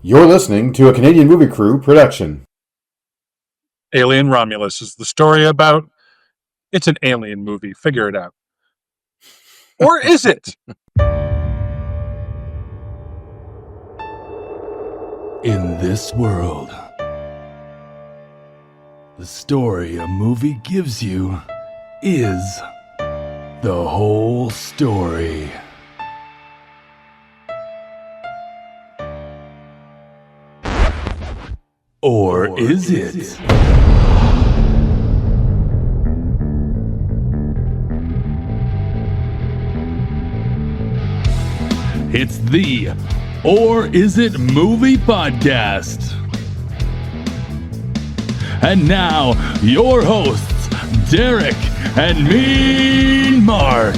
You're listening to a Canadian Movie Crew production. Alien Romulus is the story about. It's an alien movie. Figure it out. Or is it? In this world, the story a movie gives you is the whole story. Or is it? It's the Or Is It Movie Podcast. And now, your hosts, Derek and me, Mark.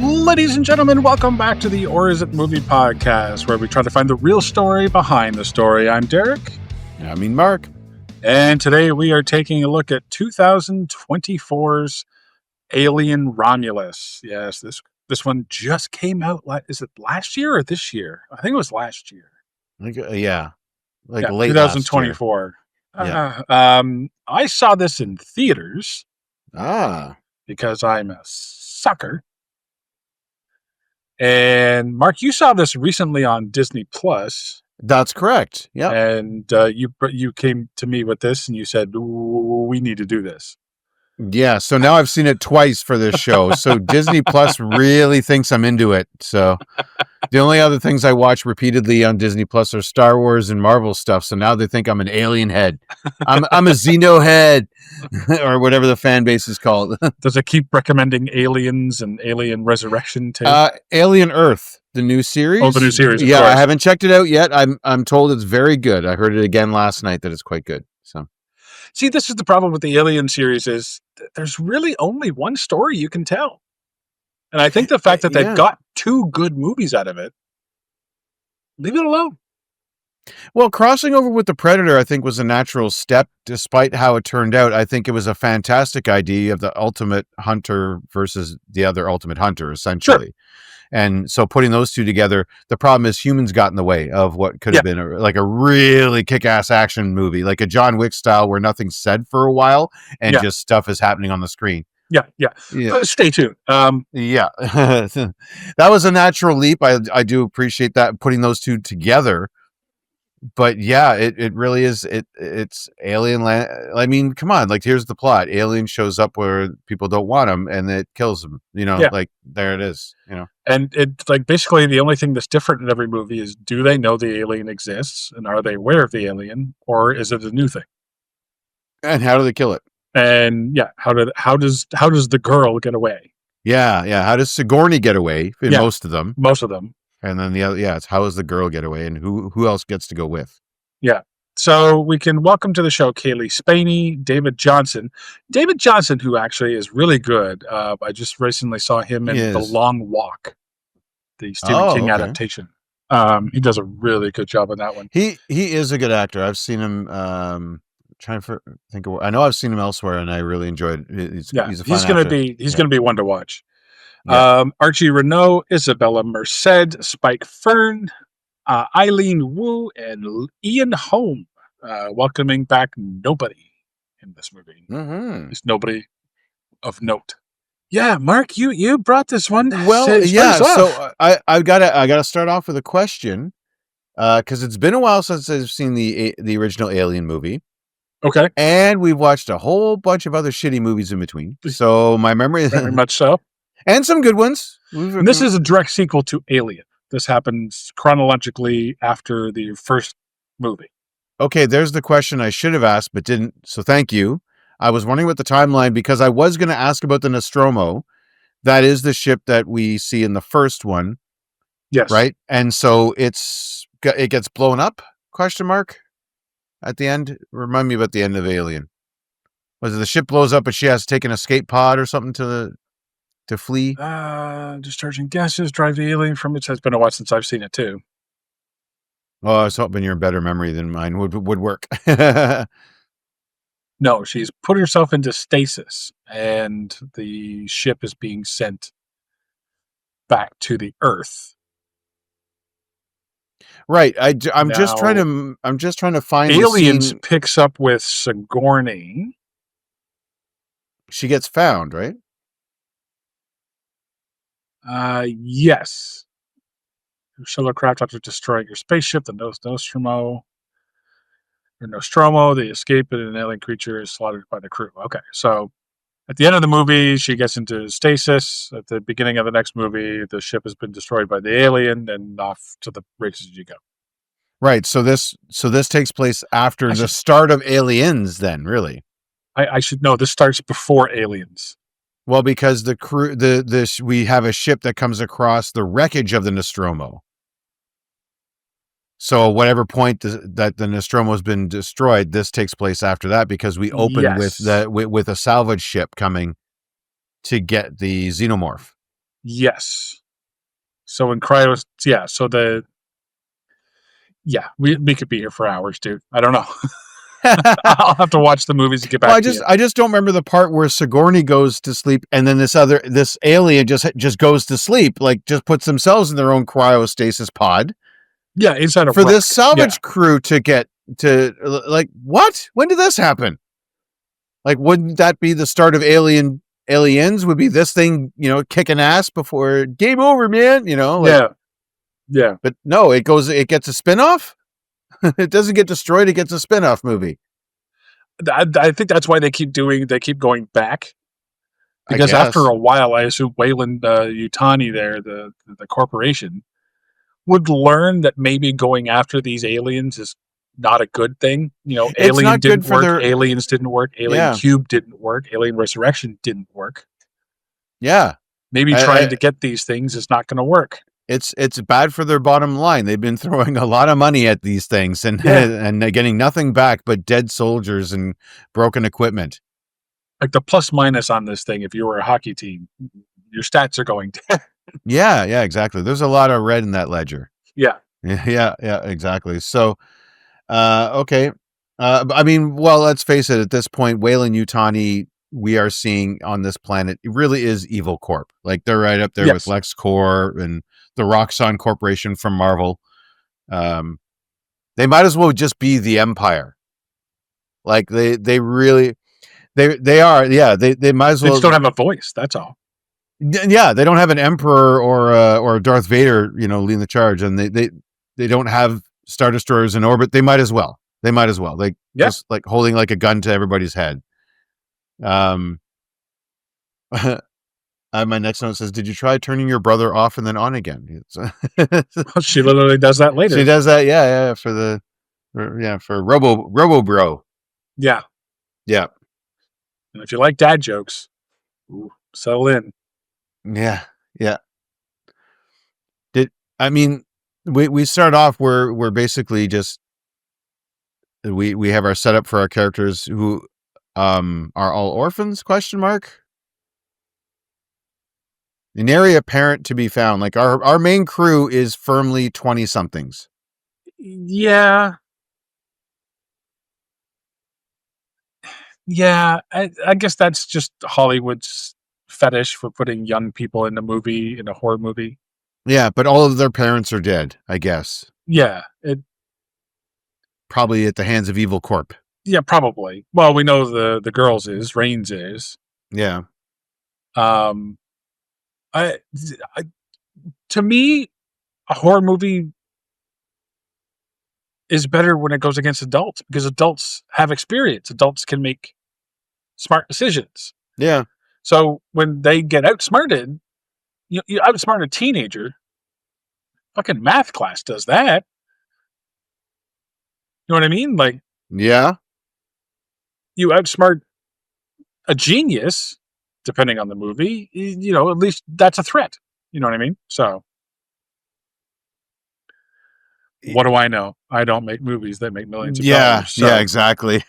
Ladies and gentlemen, welcome back to the Or Is It Movie Podcast, where we try to find the real story behind the story. I'm Derek. Mark. And today we are taking a look at 2024's Alien Romulus. Yes, this one just came out. Is it last year or this year? I think it was last year. Late 2024. Last year. I saw this in theaters because I'm a sucker. And Mark, you saw this recently on Disney Plus. That's correct. Yeah. And you came to me with this and you said, we need to do this. Yeah. So now I've seen it twice for this show. So Disney Plus really thinks I'm into it. So the only other things I watch repeatedly on Disney Plus are Star Wars and Marvel stuff. So now they think I'm an alien head. I'm a Xeno head or whatever the fan base is called. Does it keep recommending Aliens and Alien Resurrection too? Alien Earth, the new series. Oh, the new series. Yeah, I haven't checked it out yet. I'm told it's very good. I heard it again last night that it's quite good. So, see, this is the problem with the Alien series is there's really only one story you can tell. And I think the fact that they've got two good movies out of it, leave it alone. Well, crossing over with the Predator, I think, was a natural step, despite how it turned out. I think it was a fantastic idea of the ultimate hunter versus the other ultimate hunter, essentially. Sure. And so putting those two together, the problem is humans got in the way of what could have been a really kick-ass action movie, like a John Wick style where nothing's said for a while and just stuff is happening on the screen. Yeah. Stay tuned. That was a natural leap. I do appreciate that, putting those two together. But yeah, it really is. It's Alien land. I mean, come on. Like, here's the plot. Alien shows up where people don't want him and it kills them. Like there it is, And it's like basically the only thing that's different in every movie is, do they know the alien exists and are they aware of the alien, or is it a new thing? And how do they kill it? And how does the girl get away? Yeah. How does Sigourney get away in most of them? Most of them. And then the other, it's how does the girl get away, and who else gets to go with? Yeah. So we can welcome to the show Kaylee Spaney, David Johnson. David Johnson, who actually is really good. I just recently saw him in The Long Walk, the Stephen King adaptation. He does a really good job on that one. He is a good actor. I've seen him. Trying to think of. I know I've seen him elsewhere, and I really enjoyed it. He's going to be one to watch. Yeah. Archie Renault, Isabella Merced, Spike Fern, Eileen Wu, and Ian Holm, welcoming back nobody in this movie. Mm-hmm. It's nobody of note. Yeah, Mark, you brought this one. Well, so I gotta start off with a question, because it's been a while since I've seen the original Alien movie. Okay, and we've watched a whole bunch of other shitty movies in between. So my memory is very much so. And some good ones. And this is a direct sequel to Alien. This happens chronologically after the first movie. Okay, there's the question I should have asked, but didn't. So thank you. I was wondering what the timeline, because I was going to ask about the Nostromo. That is the ship that we see in the first one. Yes. Right? And so it gets blown up? Question mark? At the end? Remind me about the end of Alien. Was it the ship blows up and she has to take an escape pod or something to flee? Discharging gases drive the alien from it. It's been a while since I've seen it too. Oh, I was hoping your better memory than mine would work. No, she's put herself into stasis, and the ship is being sent back to the Earth. Right. I'm just trying Now, to find Aliens the scene. picks up with Sigourney. She gets found, right? Yes. Shuttlecraft after destroying your spaceship, the Nostromo. Or Nostromo, they escape and an alien creature is slaughtered by the crew. Okay, so at the end of the movie, she gets into stasis. At the beginning of the next movie, the ship has been destroyed by the alien, and off to the races you go. Right. So this takes place after the start of Aliens. Then, really. I should know. This starts before Aliens. Well, because the crew, we have a ship that comes across the wreckage of the Nostromo. So, whatever point that the Nostromo has been destroyed, this takes place after that because we open with a salvage ship coming to get the Xenomorph. Yes. So in Cryos, yeah. So we could be here for hours, dude. I don't know. I'll have to watch the movies to get back. I just don't remember the part where Sigourney goes to sleep and then this alien just goes to sleep, like just puts themselves in their own cryostasis pod. Yeah, inside of for this salvage crew to get to, like, what? When did this happen? Like, wouldn't that be the start of Aliens? Would be this thing, kicking ass before game over, man? Yeah. But no, it gets a spinoff. It doesn't get destroyed. It gets a spinoff movie. I think that's why they keep going back. Because after a while, I assume Weyland Yutani there, the corporation, would learn that maybe going after these aliens is not a good thing. Alien didn't work. Aliens didn't work. Alien Cube didn't work. Alien Resurrection didn't work. Yeah. Maybe trying to get these things is not going to work. It's bad for their bottom line. They've been throwing a lot of money at these things and they're getting nothing back but dead soldiers and broken equipment. Like the plus minus on this thing, if you were a hockey team, your stats are going down. Yeah, exactly. There's a lot of red in that ledger. Yeah, exactly. So, okay. I mean, well, let's face it. At this point, Weyland Yutani, we are seeing on this planet, it really is Evil Corp. Like they're right up there with LexCorp and the Roxxon Corporation from Marvel. They might as well just be the Empire. Like they really, they are. Yeah, they might as well. They just don't have a voice. That's all. Yeah, they don't have an emperor or a Darth Vader, leading the charge, and they don't have Star Destroyers in orbit. They might as well. Like just like holding like a gun to everybody's head. My next note says, "Did you try turning your brother off and then on again?" She literally does that later. She does that, yeah, for Robo Bro. Yeah. And if you like dad jokes, settle in. Yeah. We start off where we're basically just we have our setup for our characters who are all orphans, ? Nary a parent to be found. Like our main crew is firmly 20 somethings. Yeah. I guess that's just Hollywood's fetish for putting young people in a horror movie. Yeah, but all of their parents are dead, I guess. Yeah, probably at the hands of Evil Corp. Yeah, probably. Well, we know the girls is Rains is. Yeah. To me, a horror movie is better when it goes against adults because adults have experience. Adults can make smart decisions. Yeah. So when they get outsmarted, you outsmart a teenager. Fucking math class does that. You know what I mean? Like, yeah, you outsmart a genius, depending on the movie. At least that's a threat. You know what I mean? So, what do I know? I don't make movies that make millions of dollars. So. Yeah, exactly.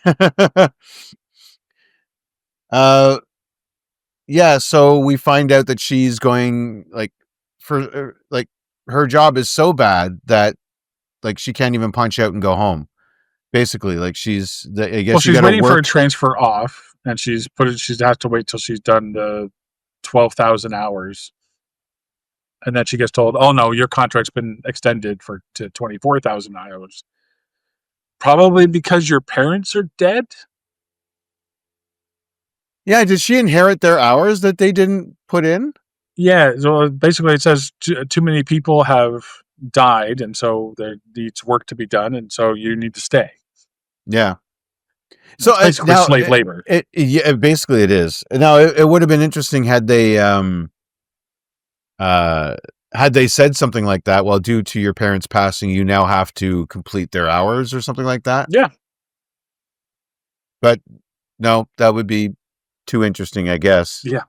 So we find out that she's going her job is so bad that like she can't even punch out and go home. Basically, like she's waiting for a transfer off, and she has to wait till she's done the 12,000 hours And then she gets told, "Oh no, your contract's been extended to 24,000 hours." Probably because your parents are dead. Yeah, did she inherit their hours that they didn't put in? Yeah, so basically it says too many people have died, and so there needs work to be done, and so you need to stay. Yeah. So It's basically now slave labor. yeah, basically it is. Now it would have been interesting had they said something like that. Well, due to your parents passing, you now have to complete their hours or something like that. Yeah. But no, that would be too interesting, I guess. Yeah.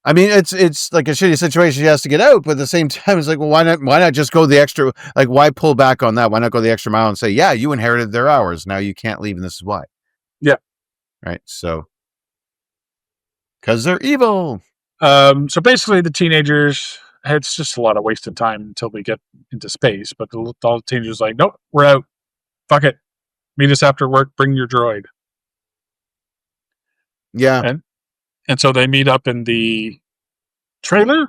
I mean, it's like a shitty situation. She has to get out, but at the same time, it's like, well, why not just go the extra? Like, why pull back on that? Why not go the extra mile and say, yeah, you inherited their hours. Now you can't leave, and this is why. Yeah. Right. So, because they're evil. So basically, the teenagers. It's just a lot of wasted time until we get into space. But all the teenagers are like, nope, we're out. Fuck it. Meet us after work. Bring your droid. Yeah. And so they meet up in the trailer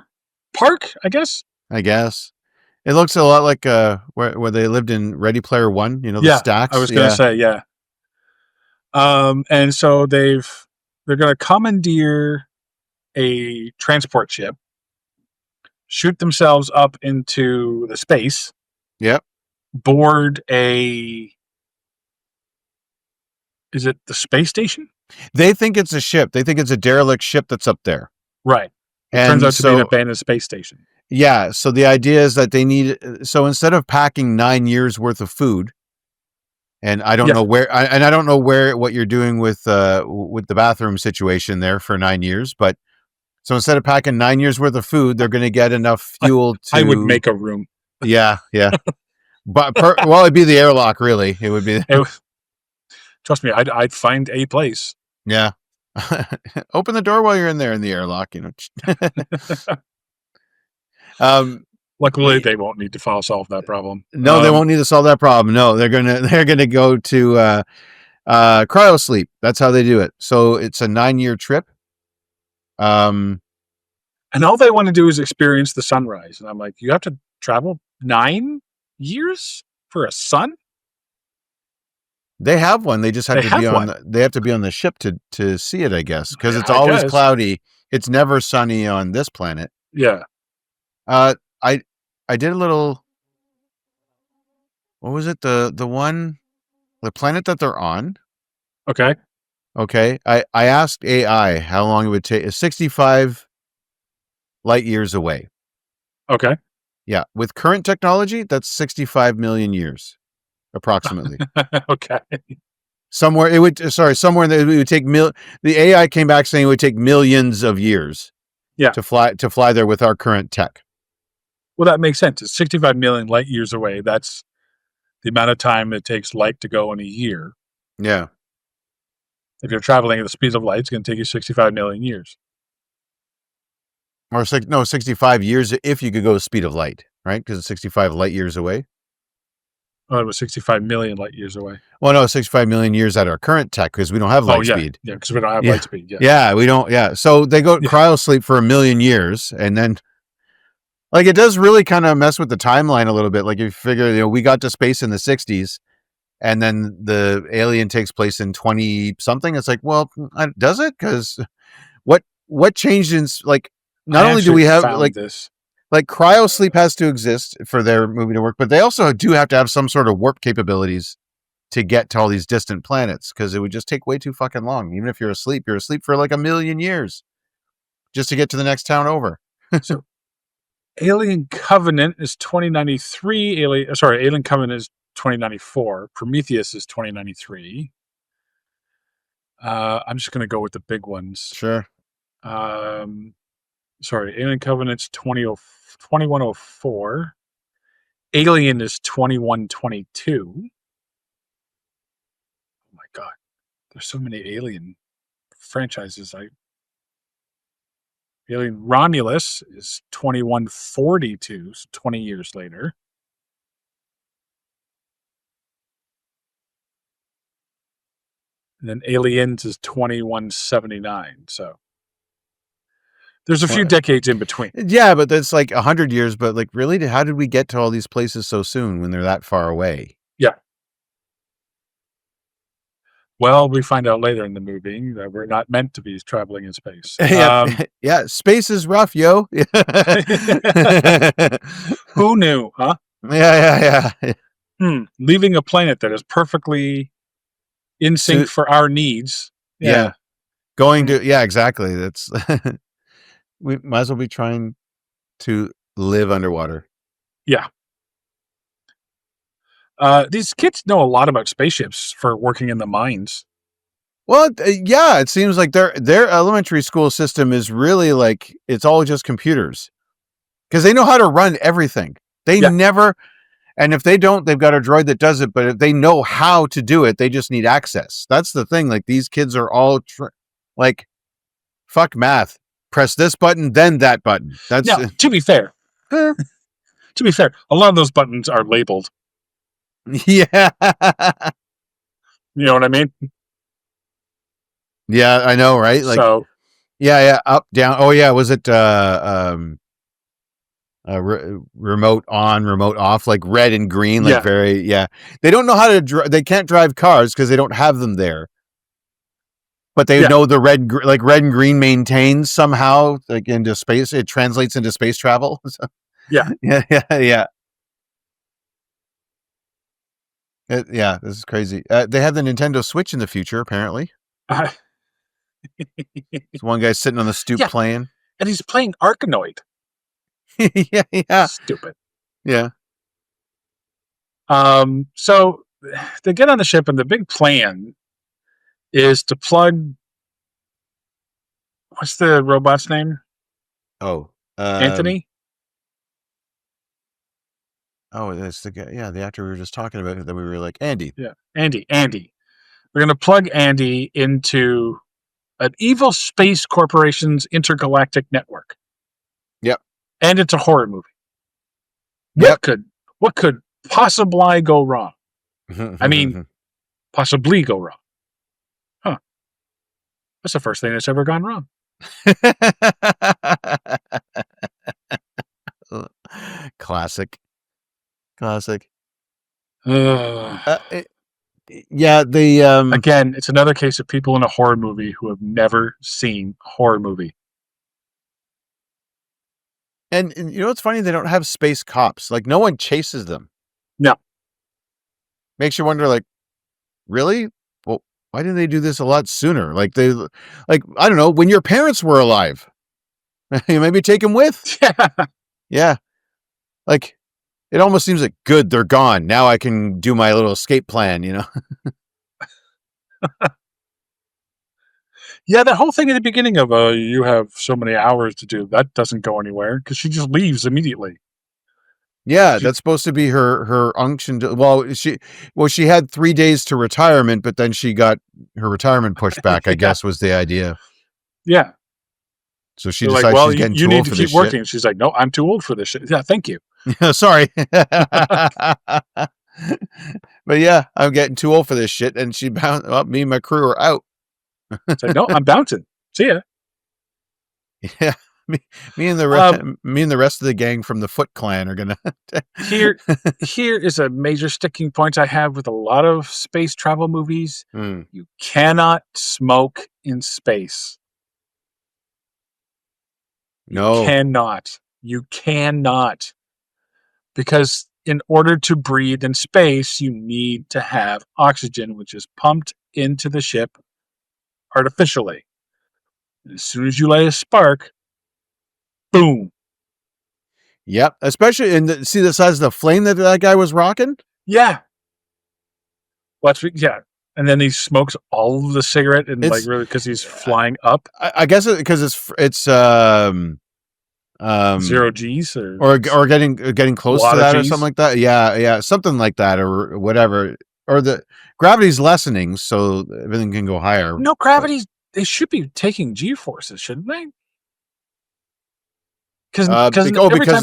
park, I guess. It looks a lot like where they lived in Ready Player One. You know, the stacks. I was going to say, yeah. And so they're going to commandeer a transport ship, shoot themselves up into the space. Yep. Board is it the space station? They think it's a ship. They think it's a derelict ship that's up there. Right. It turns out to be an abandoned space station. Yeah. So the idea is that they need. So instead of packing 9 years worth of food, and I don't know where, I don't know what you're doing with the bathroom situation there for 9 years, but so instead of packing 9 years worth of food, they're going to get enough fuel to. I would make a room. Yeah. But well, it'd be the airlock. Really, it would be. Trust me, I'd find a place. Yeah. Open the door while you're in there in the airlock, you know. Luckily, they won't need to solve that problem. No, they won't need to solve that problem. No, they're gonna go to cryo sleep. That's how they do it. So it's a 9-year trip. And all they want to do is experience the sunrise. And I'm like, you have to travel 9 years for a sun? They have one. They just have to be on. They have to be on the ship to see it, I guess, because it's always cloudy. It's never sunny on this planet. Yeah. I did a little. What was it? The planet that they're on. Okay. I asked AI how long it would take. It's 65 light years away. Okay. Yeah, with current technology, that's 65 million years, approximately. Okay. Somewhere it would take the AI came back saying it would take millions of years. Yeah. To fly there with our current tech. Well, that makes sense. It's 65 million light years away. That's the amount of time it takes light to go in a year. Yeah. If you're traveling at the speed of light, it's going to take you 65 million years. Or 65 years if you could go the speed of light, right? Because it's 65 light years away. Oh, it was 65 million light years away. Well, no, 65 million years at our current tech because we don't have light speed. Yeah, because we don't have light speed. Yeah. Yeah, we don't. Yeah. So they go cryo sleep for 1 million years. And then, like, it does really kind of mess with the timeline a little bit. Like, if you figure, we got to space in the 60s and then the alien takes place in 20 something. It's like, well, does it? Because what changed in, like, not only do we have, like, this. Like cryo sleep has to exist for their movie to work, but they also do have to have some sort of warp capabilities to get to all these distant planets because it would just take way too fucking long. Even if you're asleep for like 1 million years just to get to the next town over. So Alien Covenant is 2093. Alien Covenant is 2094. Prometheus is 2093. I'm just going to go with the big ones. Sure. Alien Covenant's 2104. Alien is 2122. Oh my god. There's so many Alien franchises. Alien Romulus is 2142, so 20 years later. And then Aliens is 2179, so There's a few decades in between. Yeah, but that's like 100 years. But like, really, how did we get to all these places so soon when they're that far away? Yeah. Well, we find out later in the movie that we're not meant to be traveling in space. Yeah, space is rough, yo. Who knew, huh? Yeah. Leaving a planet that is perfectly in sync for our needs. Yeah. Going to, exactly. That's, we might as well be trying to live underwater. Yeah. These kids know a lot about spaceships for working in the mines. Well, yeah, it seems like their elementary school system is really like, it's all just computers because they know how to run everything. They never, and if they don't, they've got a droid that does it, but if they know how to do it, they just need access. That's the thing. Like, these kids are all like, fuck math. Press this button, then that button. That's now, to be fair. To be fair, a lot of those buttons are labeled. Yeah. You know what I mean? Yeah, I know, right? Like, so, yeah, up, down. Oh, yeah, was it remote on, remote off, like red and green, like They don't know how to they can't drive cars because they don't have them there. But they know the red and green maintains somehow, like into space. It translates into space travel. So, yeah. Yeah, this is crazy. They have the Nintendo Switch in the future, apparently. There's one guy sitting on the stoop playing. And he's playing Arkanoid. Yeah. Stupid. Yeah. So they get on the ship, and the big plan is to plug. What's the robot's name? Oh, Anthony. Oh, that's the guy. Yeah, the actor we were just talking about. That we were like, Andy. Yeah, Andy. We're going to plug Andy into an evil space corporation's intergalactic network. Yep. And it's a horror movie. What could possibly go wrong? I mean, possibly go wrong. Huh. That's the first thing that's ever gone wrong. Classic. Yeah, again, it's another case of people in a horror movie who have never seen a horror movie. And you know what's funny? They don't have space cops. Like, no one chases them. No. Makes you wonder, like, really? Well, why didn't they do this a lot sooner? Like, I don't know, when your parents were alive. You maybe take them with. Yeah. Like, it almost seems like, good, they're gone. Now I can do my little escape plan, you know? Yeah, that whole thing at the beginning of you have so many hours to do, that doesn't go anywhere because she just leaves immediately. Yeah, that's supposed to be her unction. She had 3 days to retirement, but then she got her retirement pushed back, I guess was the idea. Yeah. So she decides she's getting too old for this shit. You need to keep working. She's like, no, I'm too old for this shit. Yeah, thank you. Sorry. But yeah, I'm getting too old for this shit. And she bounced up. Me and my crew are out. It's like, no, I'm bouncing. See ya. Yeah. Me and the rest of the gang from the Foot Clan are gonna. Here is a major sticking point I have with a lot of space travel movies. You cannot smoke in space. No. You cannot. Because in order to breathe in space, you need to have oxygen, which is pumped into the ship artificially. And as soon as you light a spark, boom. Yep. Especially see the size of the flame that guy was rocking? Yeah. And then he smokes all of the cigarette and really because he's flying up. I guess because it's 0 G's or getting close to that or something like that. Yeah, something like that or whatever. Or the gravity's lessening, so everything can go higher. No, they should be taking G forces, shouldn't they? Because of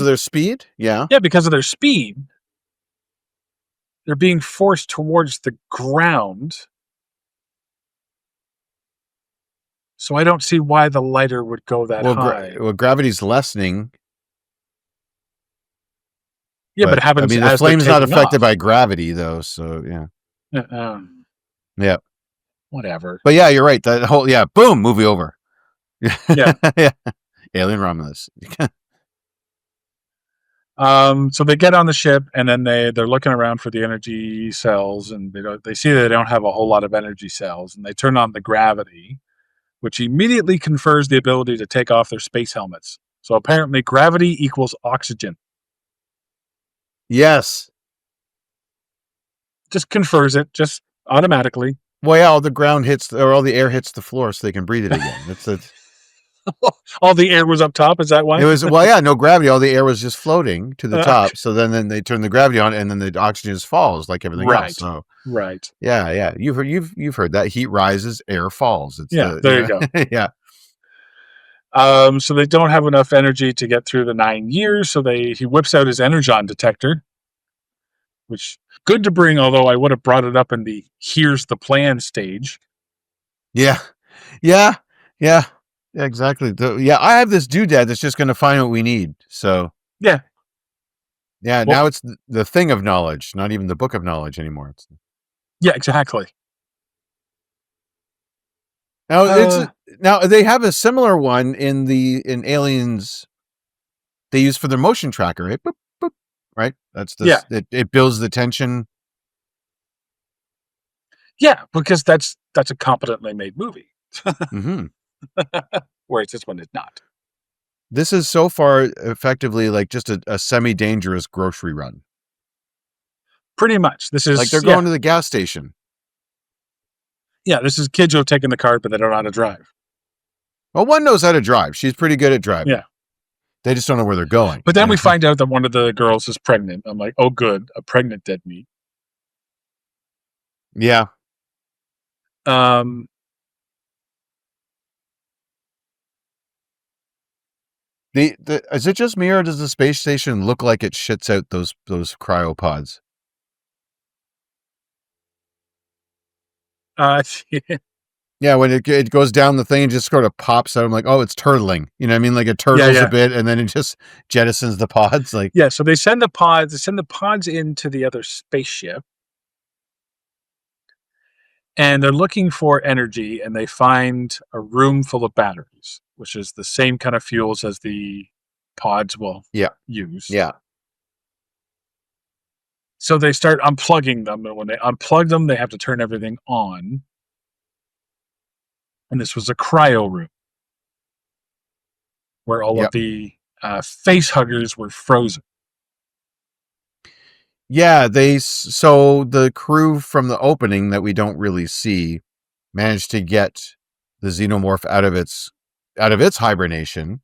their speed? Yeah. Yeah, because of their speed. They're being forced towards the ground. So I don't see why the lighter would go that high. Gravity's lessening. Yeah, but it happens. I mean, the flame's not affected by gravity, though. So yeah. Yeah. Whatever. But yeah, you're right. That whole boom, movie over. Yeah. Yeah. Alien Romulus. So they get on the ship, and then they're looking around for the energy cells, and they see that they don't have a whole lot of energy cells, and they turn on the gravity, which immediately confers the ability to take off their space helmets. So apparently, gravity equals oxygen. Yes. Just confers it, just automatically. Well, yeah, all the air hits the floor, so they can breathe it again. That's it. All the air was up top. Is that why? It was no gravity. All the air was just floating to the top. So then they turn the gravity on, and then the oxygen just falls like everything else. So right. Yeah. You've heard that. Heat rises, air falls. It's there you go. Yeah. So they don't have enough energy to get through the 9 years. So he whips out his energon detector, which good to bring. Although I would have brought it up in the "here's the plan" stage. Yeah. Yeah, exactly. I have this doodad that's just going to find what we need. So yeah. Now it's the thing of knowledge, not even the book of knowledge anymore. Yeah, exactly. Now they have a similar one in Aliens. They use for their motion tracker, right? Boop, boop, right. That's it builds the tension. Yeah, because that's a competently made movie. Mm-hmm. Whereas this one is not. This is so far effectively like just a semi-dangerous grocery run. Pretty much. This is like they're going to the gas station. Yeah, this is kids who have taken the car, but they don't know how to drive. Well, one knows how to drive. She's pretty good at driving. Yeah. They just don't know where they're going. But then we find out that one of the girls is pregnant. I'm like, oh, good. A pregnant dead meat. Yeah. Is it just me, or does the space station look like it shits out those cryopods? Yeah, when it goes down the thing and just sort of pops out, I'm like, oh, it's turtling. You know what I mean? Like it turtles a bit, and then it just jettisons the pods. Like so they send the pods into the other spaceship, and they're looking for energy, and they find a room full of batteries, which is the same kind of fuels as the pods will use. Yeah. So they start unplugging them, and when they unplug them, they have to turn everything on. And this was a cryo room where all of the face huggers were frozen. Yeah, so the crew from the opening that we don't really see managed to get the xenomorph out of its hibernation.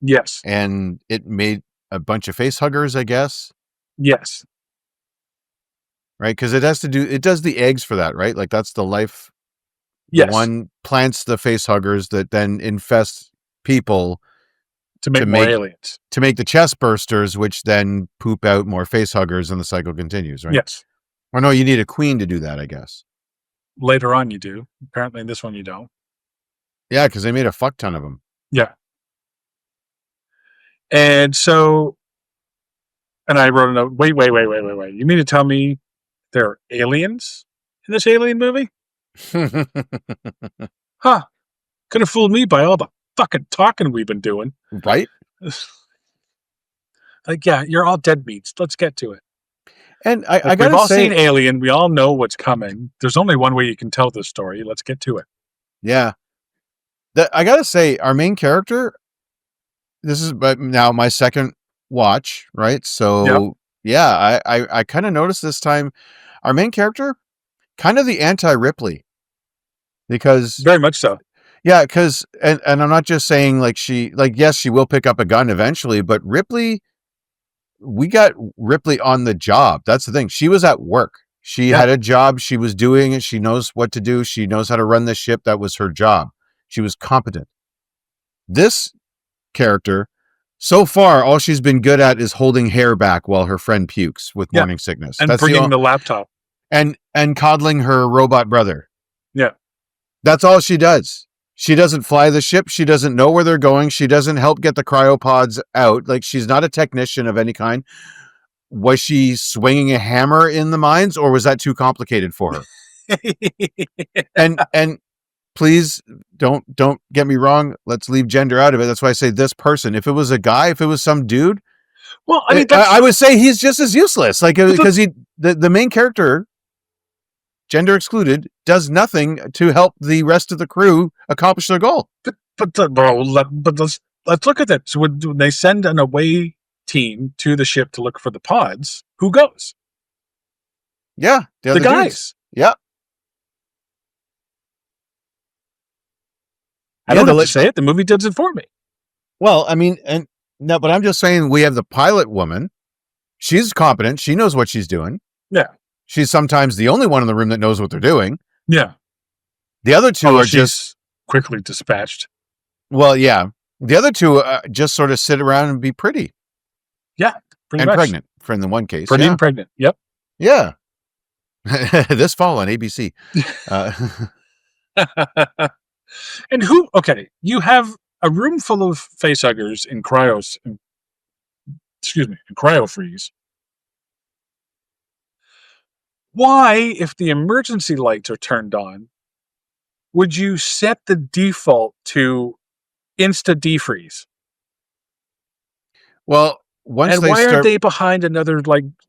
Yes. And it made a bunch of face huggers, I guess. Yes. Right, because it does the eggs for that, right? Like that's the life. Yes. One plants the face huggers that then infest people to make more aliens. To make the chest bursters, which then poop out more face huggers, and the cycle continues, right? Yes. Or no, you need a queen to do that, I guess. Later on you do. Apparently in this one you don't. Yeah, because they made a fuck ton of them. Yeah. And so, and I wrote a note, wait. You mean to tell me there are aliens in this Alien movie? Huh. Could have fooled me by all the fucking talking we've been doing. Right? Like, yeah, you're all dead meats. Let's get to it. And I gotta we've all seen Alien. We all know what's coming. There's only one way you can tell this story. Let's get to it. Yeah. I gotta say, our main character, this is now my second watch, right? So yeah, I kind of noticed this time our main character, kind of the anti-Ripley. Because very much so. Yeah, because and I'm not just saying yes, she will pick up a gun eventually, but Ripley, we got Ripley on the job. That's the thing. She was at work. She had a job. She was doing it. She knows what to do. She knows how to run the ship. That was her job. She was competent. This character, so far, all she's been good at is holding hair back while her friend pukes with morning sickness. And bringing the laptop. And coddling her robot brother. Yeah. That's all she does. She doesn't fly the ship. She doesn't know where they're going. She doesn't help get the cryopods out. Like, she's not a technician of any kind. Was she swinging a hammer in the mines, or was that too complicated for her? And please don't get me wrong. Let's leave gender out of it. That's why I say this person. If it was a guy, if it was some dude, well, I mean, I would say he's just as useless. Like, because the main character, gender excluded, does nothing to help the rest of the crew accomplish their goal. But let's look at that. So when they send an away team to the ship to look for the pods, who goes? Yeah, the guys. Dudes. Yeah. I don't have to say it. The movie does it for me. Well, I mean, but I'm just saying we have the pilot woman. She's competent. She knows what she's doing. Yeah. She's sometimes the only one in the room that knows what they're doing. Yeah. The other two are just quickly dispatched. Well, yeah. The other two just sort of sit around and be pretty. Yeah. And much. Pregnant, in the one case. Pretty and pregnant. Yep. Yeah. This fall on ABC. And you have a room full of facehuggers in cryo freeze. Why, if the emergency lights are turned on, would you set the default to insta defreeze? Well, why aren't they behind another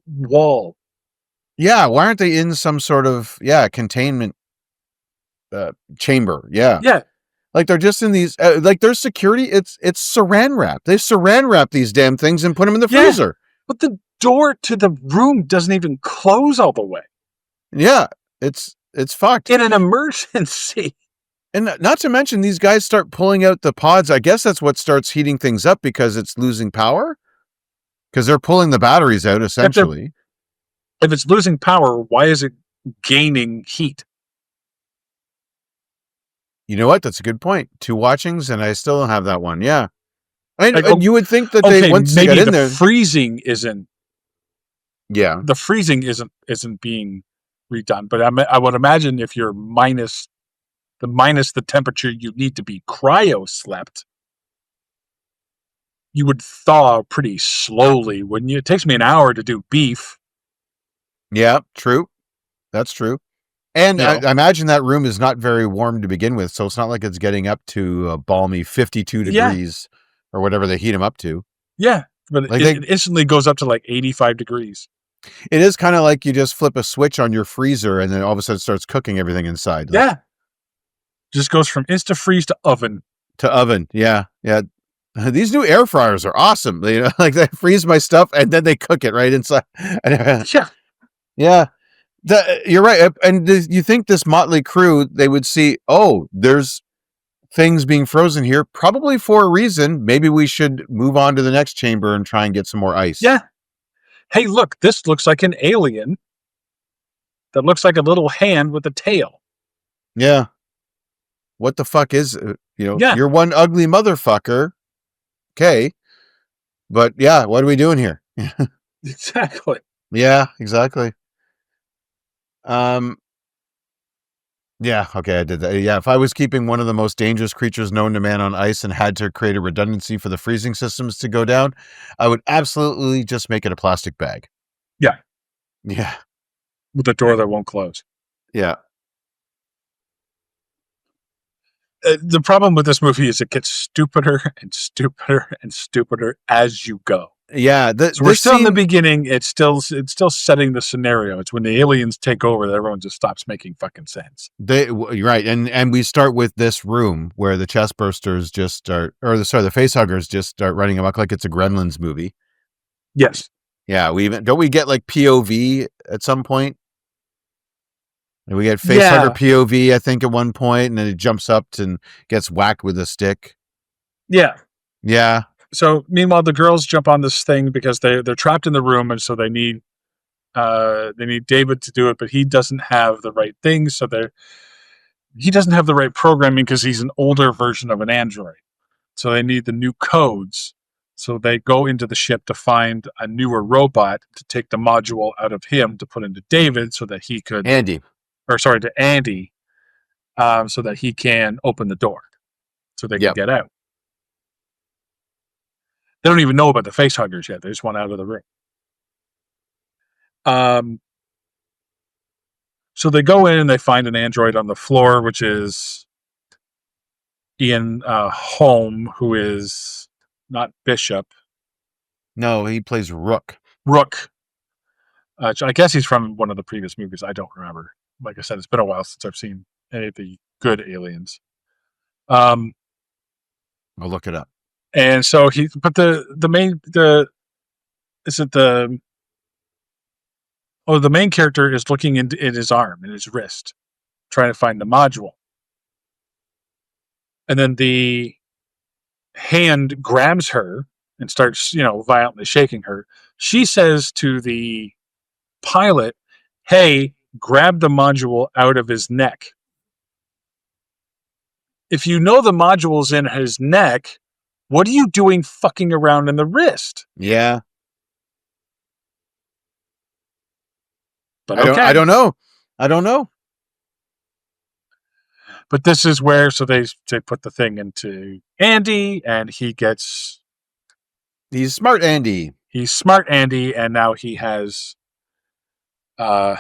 wall? Yeah, why aren't they in some sort of containment chamber? Yeah. Like, they're just in these there's security. It's saran wrap. They saran wrap these damn things and put them in the freezer. But the door to the room doesn't even close all the way. Yeah, it's fucked. In an emergency. And not to mention, these guys start pulling out the pods. I guess that's what starts heating things up because it's losing power. Because they're pulling the batteries out, essentially. If it's losing power, why is it gaining heat? You know what? That's a good point. 2 watchings, and I still don't have that one. Yeah. And you would think that they once they get in there, freezing isn't. Yeah. The freezing isn't being redone, but I would imagine if you're minus the temperature you need to be cryo slept, you would thaw pretty slowly, wouldn't you? It takes me an hour to do beef. Yeah, true. That's true. And I imagine that room is not very warm to begin with, so it's not like it's getting up to a balmy 52 degrees or whatever they heat them up to. Yeah, but it instantly goes up to 85 degrees. It is kind of like you just flip a switch on your freezer and then all of a sudden it starts cooking everything inside. Yeah. Just goes from Insta-freeze to oven. Yeah. These new air fryers are awesome. They freeze my stuff and then they cook it right inside. Yeah. You're right. And you think this motley crew, they would see, there's things being frozen here, probably for a reason. Maybe we should move on to the next chamber and try and get some more ice. Yeah. Hey, look, this looks like an alien that looks like a little hand with a tail. Yeah. What the fuck is, you're one ugly motherfucker. Okay. But yeah, what are we doing here? Exactly. Yeah, exactly. Yeah, okay, I did that. Yeah, if I was keeping one of the most dangerous creatures known to man on ice and had to create a redundancy for the freezing systems to go down, I would absolutely just make it a plastic bag. Yeah. Yeah. With a door that won't close. Yeah. The problem with this movie is it gets stupider and stupider and stupider as you go. Yeah, we're still in the beginning. It's still setting the scenario. It's when the aliens take over that everyone just stops making fucking sense. You're right, and we start with this room where the chest bursters just start, the facehuggers just start running amok like it's a Gremlins movie. Yes. Yeah, don't we get POV at some point? And we get facehugger POV, I think, at one point, and then it jumps up and gets whacked with a stick. Yeah. Yeah. So meanwhile, the girls jump on this thing because they're trapped in the room, and so they need David to do it, but he doesn't have the right thing. So he doesn't have the right programming because he's an older version of an android. So they need the new codes. So they go into the ship to find a newer robot to take the module out of him to put into David, so that he could Andy, so that he can open the door. so they can get out. They don't even know about the face huggers yet. They just want out of the room. So they go in and they find an android on the floor, which is Ian Holm, who is not Bishop. No, he plays Rook. Rook. I guess he's from one of the previous movies. I don't remember. Like I said, it's been a while since I've seen any of the good aliens. I'll look it up. And so the main character is looking in his arm, in his wrist, trying to find the module. And then the hand grabs her and starts, violently shaking her. She says to the pilot, "Hey, grab the module out of his neck." If you know the module's in his neck, what are you doing fucking around in the wrist? Yeah. But I don't know. But this is where, so they put the thing into Andy, and he's smart Andy. He's smart Andy, and now he has, when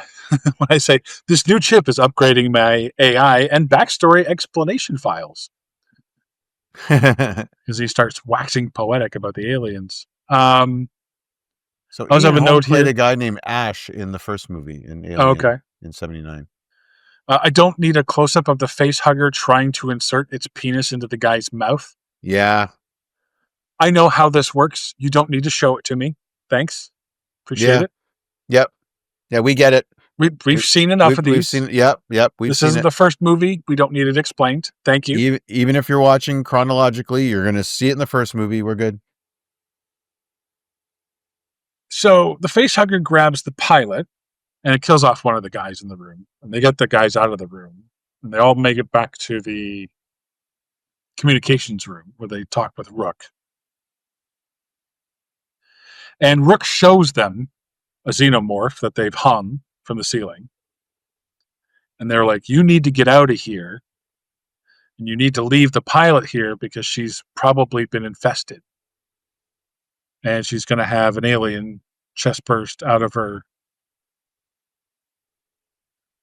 I say, this new chip is upgrading my AI and backstory explanation files. Because he starts waxing poetic about the aliens. So I also have a note played here. a guy named Ash in the first movie in Alien in 79. I don't need a close-up of the face hugger trying to insert its penis into the guy's mouth. Yeah. I know how this works. You don't need to show it to me. Thanks. Appreciate it. Yep. Yeah, we get it. We've seen enough of these. We've seen it. Yep. This isn't the first movie. We don't need it explained. Thank you. Even if you're watching chronologically, you're going to see it in the first movie. We're good. So the face hugger grabs the pilot, and it kills off one of the guys in the room. And they get the guys out of the room. And they all make it back to the communications room where they talk with Rook. And Rook shows them a xenomorph that they've hung from the ceiling. And they're like, you need to get out of here. And you need to leave the pilot here because she's probably been infested. And she's going to have an alien chest burst out of her.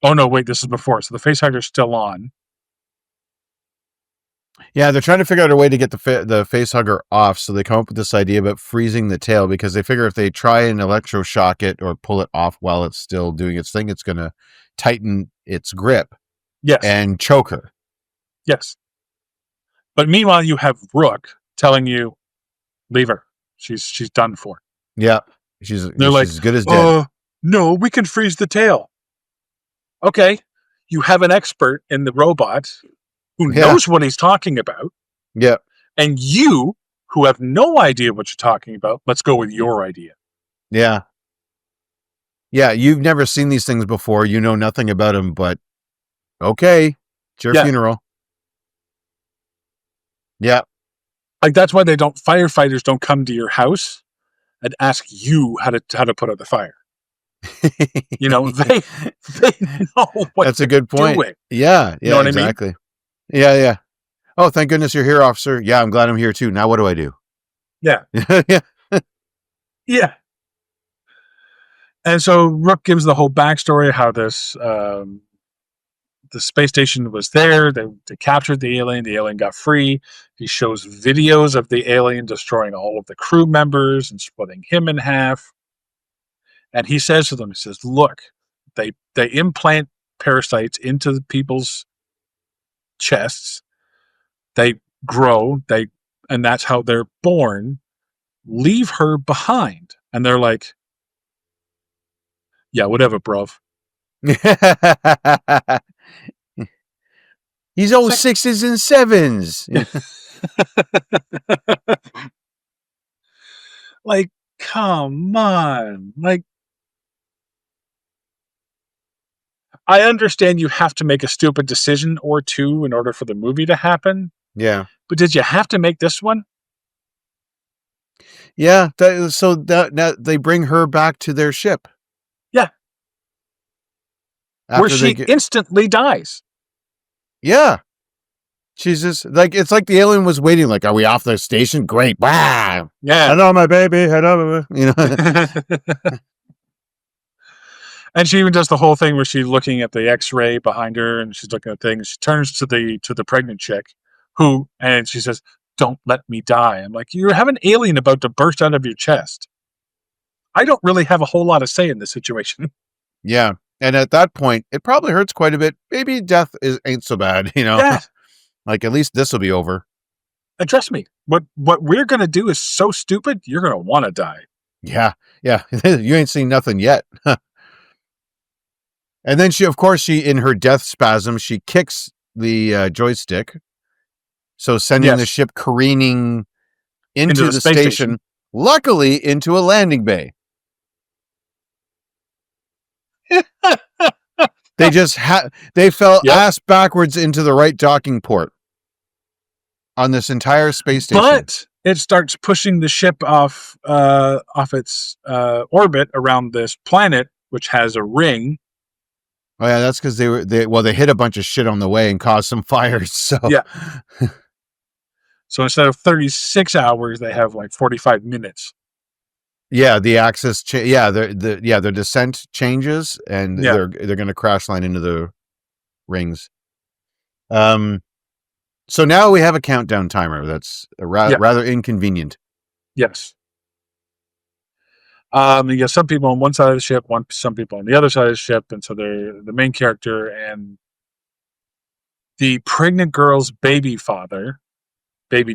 Oh, no, wait, this is before. So the facehugger's still on. Yeah, they're trying to figure out a way to get the facehugger off, so they come up with this idea about freezing the tail, because they figure if they try and electroshock it or pull it off while it's still doing its thing, it's going to tighten its grip. Yes. And choke her. Yes. But meanwhile, you have Rook telling you, leave her. She's done for. Yeah. She's like, as good as dead. No, we can freeze the tail. Okay. You have an expert in the robot who knows what he's talking about. Yeah. And you, who have no idea what you're talking about, let's go with your idea. Yeah. Yeah, you've never seen these things before. You know nothing about them, but okay. It's your funeral. Yeah. Like, that's why firefighters don't come to your house and ask you how to put out the fire. They know what that's a good point. Doing. Yeah, you know what exactly. I mean? Yeah. Oh, thank goodness you're here, officer. Yeah, I'm glad I'm here too. Now what do I do? Yeah. Yeah. Yeah. And so Rook gives the whole backstory of how this the space station was there. They captured the alien. The alien got free. He shows videos of the alien destroying all of the crew members and splitting him in half. And he says to them, he says, look, they implant parasites into people's chests. They grow, and that's how they're born. Leave her behind. And they're like, yeah, whatever, bruv. He's all 6s and 7s. Like, come on. Like, I understand you have to make a stupid decision or two in order for the movie to happen. Yeah. But did you have to make this one? Yeah. So they bring her back to their ship. Yeah. Where she instantly dies. Yeah. She's just like, it's like the alien was waiting. Like, are we off the station? Great. Wow. Yeah. Hello, my baby. Hello. You know. And she even does the whole thing where she's looking at the X-ray behind her, and she's looking at things. She turns to the pregnant chick, and she says, "Don't let me die." I'm like, you have an alien about to burst out of your chest. I don't really have a whole lot of say in this situation. Yeah. And at that point, it probably hurts quite a bit. Maybe death ain't so bad, you know? Yeah. Like, at least this will be over. And trust me, what we're going to do is so stupid, you're going to want to die. Yeah. Yeah. You ain't seen nothing yet. And then she, in her death spasm, she kicks the joystick. So sending the ship careening into the station, luckily into a landing bay. They just they fell ass backwards into the right docking port on this entire space station. But it starts pushing the ship off its orbit around this planet, which has a ring. Oh yeah, that's because they hit a bunch of shit on the way and caused some fires. So yeah. So instead of 36 hours, they have like 45 minutes. Yeah, the axis. Their descent changes, and they're going to crash line into the rings. So now we have a countdown timer. That's rather inconvenient. Yes. You got some people on one side of the ship, some people on the other side of the ship, and so they're the main character and the pregnant girl's baby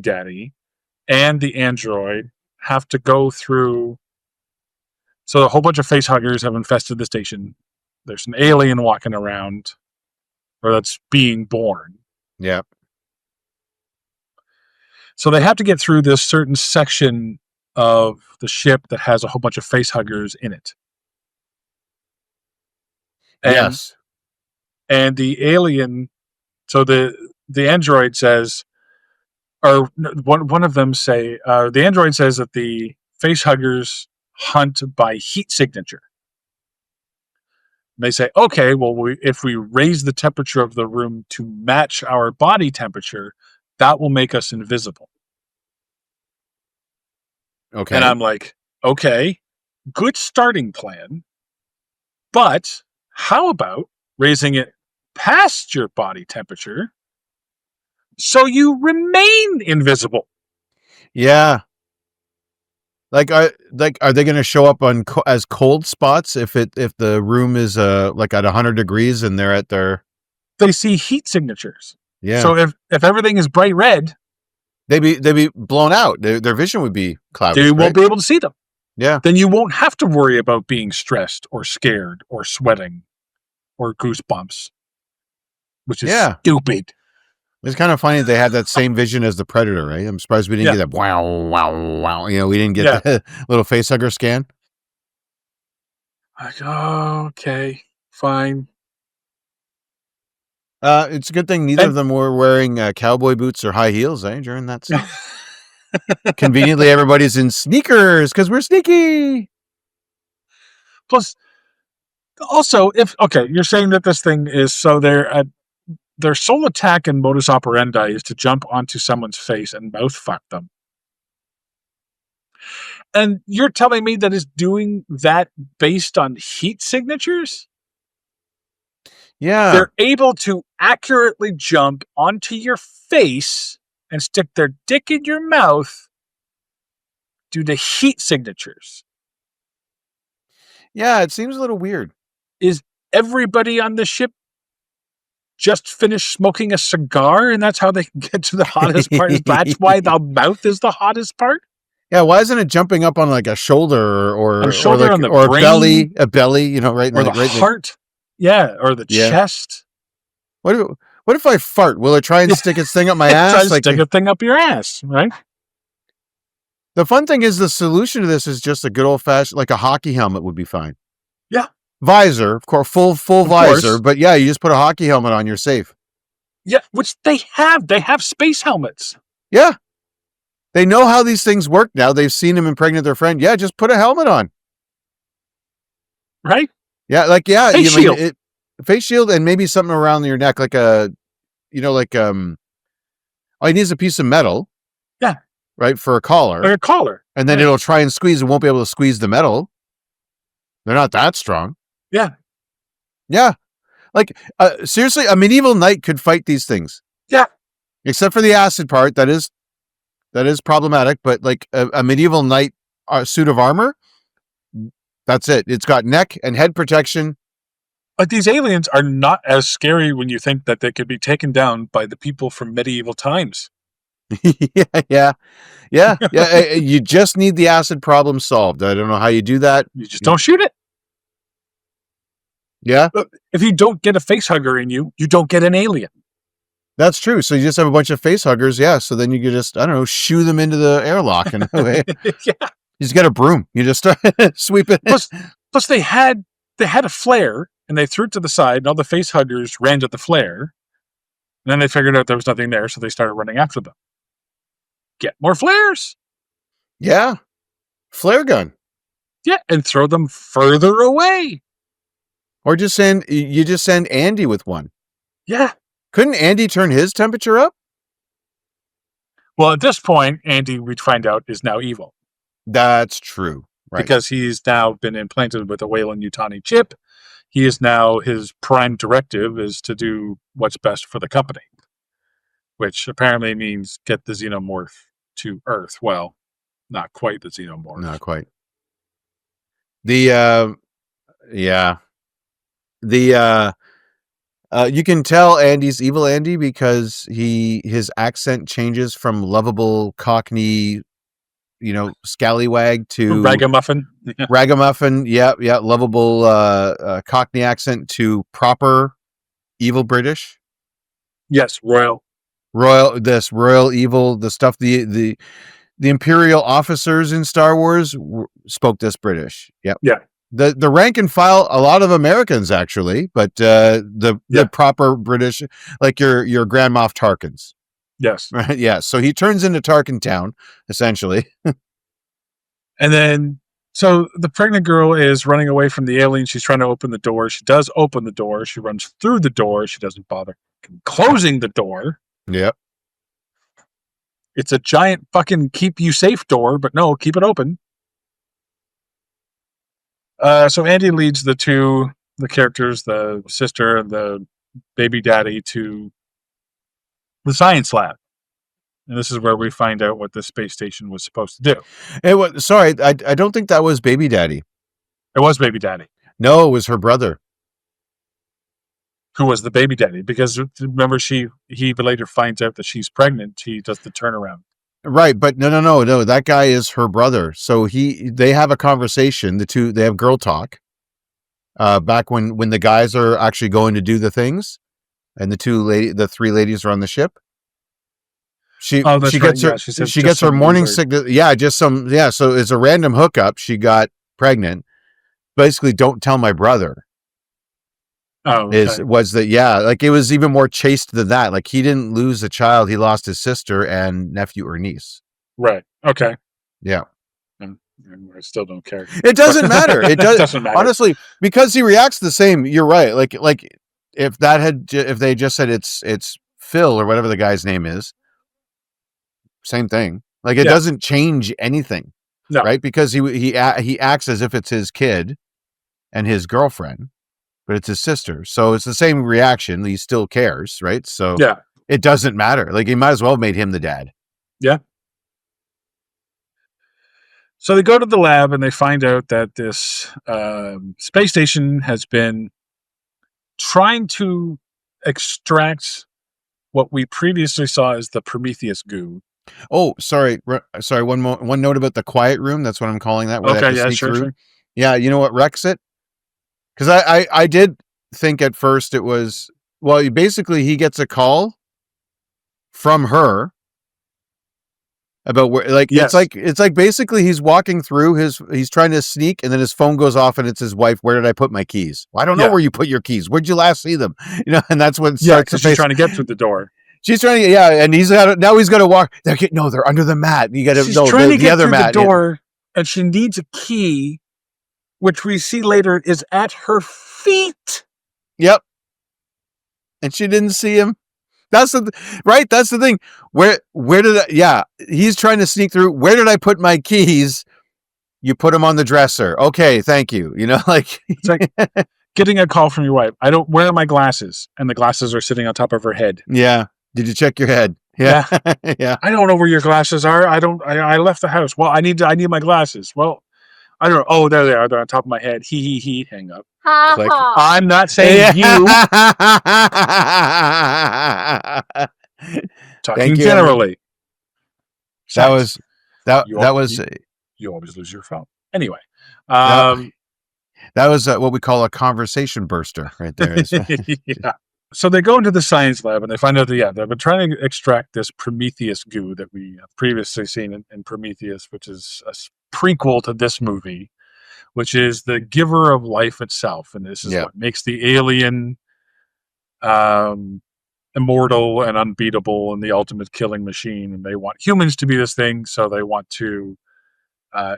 daddy, and the android have to go through. So a whole bunch of face huggers have infested the station. There's an alien walking around, or that's being born. Yeah. So they have to get through this certain section of the ship that has a whole bunch of face huggers in it. Yes. And the alien, so the android says, or one of them say, the android says that the face huggers hunt by heat signature. And they say, okay, well, if we raise the temperature of the room to match our body temperature, that will make us invisible. Okay. And I'm like, okay, good starting plan. But how about raising it past your body temperature so you remain invisible? Yeah. Like, are they going to show up on as cold spots if the room is like at 100 degrees and they're at their? They see heat signatures. Yeah. So if everything is bright red, they'd be blown out. Their vision would be clouded. You won't be able to see them. Yeah. Then you won't have to worry about being stressed or scared or sweating or goosebumps, which is stupid. It's kind of funny they had that same vision as the Predator, right? I'm surprised we didn't get that wow, wow, wow. You know, we didn't get the little facehugger scan. Like, oh, okay, fine. It's a good thing neither of them were wearing cowboy boots or high heels, during that scene. Conveniently, everybody's in sneakers because we're sneaky. Plus, also, you're saying that this thing is so their sole attack and modus operandi is to jump onto someone's face and mouth fuck them. And you're telling me that it's doing that based on heat signatures? Yeah. They're able to accurately jump onto your face and stick their dick in your mouth due to heat signatures. Yeah, it seems a little weird. Is everybody on the ship just finished smoking a cigar and that's how they can get to the hottest part? That's why the mouth is the hottest part? Yeah, why isn't it jumping up on like a shoulder or on the brain, a belly, right? Or the heart. Or the chest. What if I fart? Will it try and stick its thing up my ass? Stick a thing up your ass, right? The fun thing is the solution to this is just a good old fashioned, like a hockey helmet would be fine. Yeah. Visor, of course, full visor, but you just put a hockey helmet on, you're safe. Yeah, which they have. They have space helmets. Yeah. They know how these things work now. They've seen them impregnate their friend. Yeah, just put a helmet on. Right? Yeah, face shield. Face shield and maybe something around your neck, like a, All he needs is a piece of metal. Yeah. Right, for a collar. Or a collar. And then it'll try and squeeze and won't be able to squeeze the metal. They're not that strong. Yeah. Yeah. Like, seriously, a medieval knight could fight these things. Yeah. Except for the acid part. That is problematic. But like a medieval knight suit of armor, that's it. It's got neck and head protection. But these aliens are not as scary when you think that they could be taken down by the people from medieval times. Yeah. You just need the acid problem solved. I don't know how you do that. You just don't shoot it. Yeah. If you don't get a face hugger in you, you don't get an alien. That's true. So you just have a bunch of face huggers. Yeah. So then you could just, I don't know, shoo them into the airlock. And yeah. You just get a broom. You just start sweeping. Plus they had a flare and they threw it to the side and all the face huggers ran to the flare. And then they figured out there was nothing there. So they started running after them. Get more flares. Yeah. Flare gun. Yeah. And throw them further away. Or just send Andy with one. Yeah. Couldn't Andy turn his temperature up? Well, at this point, Andy, we'd find out, is now evil. That's true. Right. Because he's now been implanted with a Weyland-Yutani chip. He is now, his prime directive is to do what's best for the company. Which apparently means get the Xenomorph to Earth. Well, not quite the Xenomorph. Not quite. You can tell Andy's evil Andy because his accent changes from lovable Cockney, scallywag to ragamuffin. Ragamuffin, yeah, lovable Cockney accent to proper evil British. Yes, royal evil, the stuff the Imperial officers in Star Wars spoke this British. Yep. Yeah. The rank and file, a lot of Americans actually, but the proper British, like your Grand Moff Tarkins. Yes. Right. Yeah. So he turns into Tarkin Town, essentially. And then, so the pregnant girl is running away from the alien. She's trying to open the door. She does open the door. She runs through the door. She doesn't bother closing the door. Yep. It's a giant fucking keep you safe door, but no, keep it open. So Andy leads the characters, the sister and the baby daddy, to the science lab. And this is where we find out what the space station was supposed to do. Sorry, I don't think that was baby daddy. It was baby daddy. No, it was her brother. Who was the baby daddy? Because remember, he later finds out that she's pregnant. He does the turnaround. Right, but no. That guy is her brother. So they have a conversation. They have girl talk. Back when the guys are actually going to do the things, and the three ladies are on the ship. She gets her morning sickness. Yeah, so it's a random hookup. She got pregnant. Basically, don't tell my brother. Oh, okay. It was even more chaste than that. Like, he didn't lose a child; he lost his sister and nephew or niece. Right. Okay. Yeah. I still don't care. It doesn't matter. It doesn't matter. Honestly, because he reacts the same. You're right. Like if they just said it's Phil or whatever the guy's name is, same thing. Like, it doesn't change anything. No. Right? Because he acts as if it's his kid and his girlfriend. But it's his sister. So it's the same reaction. He still cares, right? So it doesn't matter. Like, he might as well have made him the dad. Yeah. So they go to the lab and they find out that this space station has been trying to extract what we previously saw as the Prometheus goo. Oh, sorry. One note about the quiet room. That's what I'm calling that. Okay, yeah, sure. Yeah, you know what wrecks it? Because I did think at first it was, well, basically he gets a call from her about where, like, it's like basically he's walking through he's trying to sneak, and then his phone goes off and it's his wife. Where did I put my keys? Well, I don't know where you put your keys. Where'd you last see them? And that's when starts. She's trying to get through the door. She's trying to, and he's got to walk. No, they're under the mat. You got to know the other mat. The door, and she needs a key, which we see later is at her feet. Yep. And she didn't see him. That's right. That's the thing. Where did he's trying to sneak through. Where did I put my keys? You put them on the dresser. Okay, thank you. Like it's like getting a call from your wife. Where are my glasses? And the glasses are sitting on top of her head. Yeah. Did you check your head? Yeah. Yeah. I don't know where your glasses are. I left the house. Well, I need my glasses. Well, I don't know. Oh, there they are. They're on top of my head. He. Hang up. Click. I'm not saying you. Talking generally. That was. You always lose your phone. Anyway. That was what we call a conversation burster right there. Yeah. So they go into the science lab and they find out that, they've been trying to extract this Prometheus goo that we have previously seen in Prometheus, which is a prequel to this movie, which is the giver of life itself. And this is what makes the alien immortal and unbeatable and the ultimate killing machine. And they want humans to be this thing. So they want to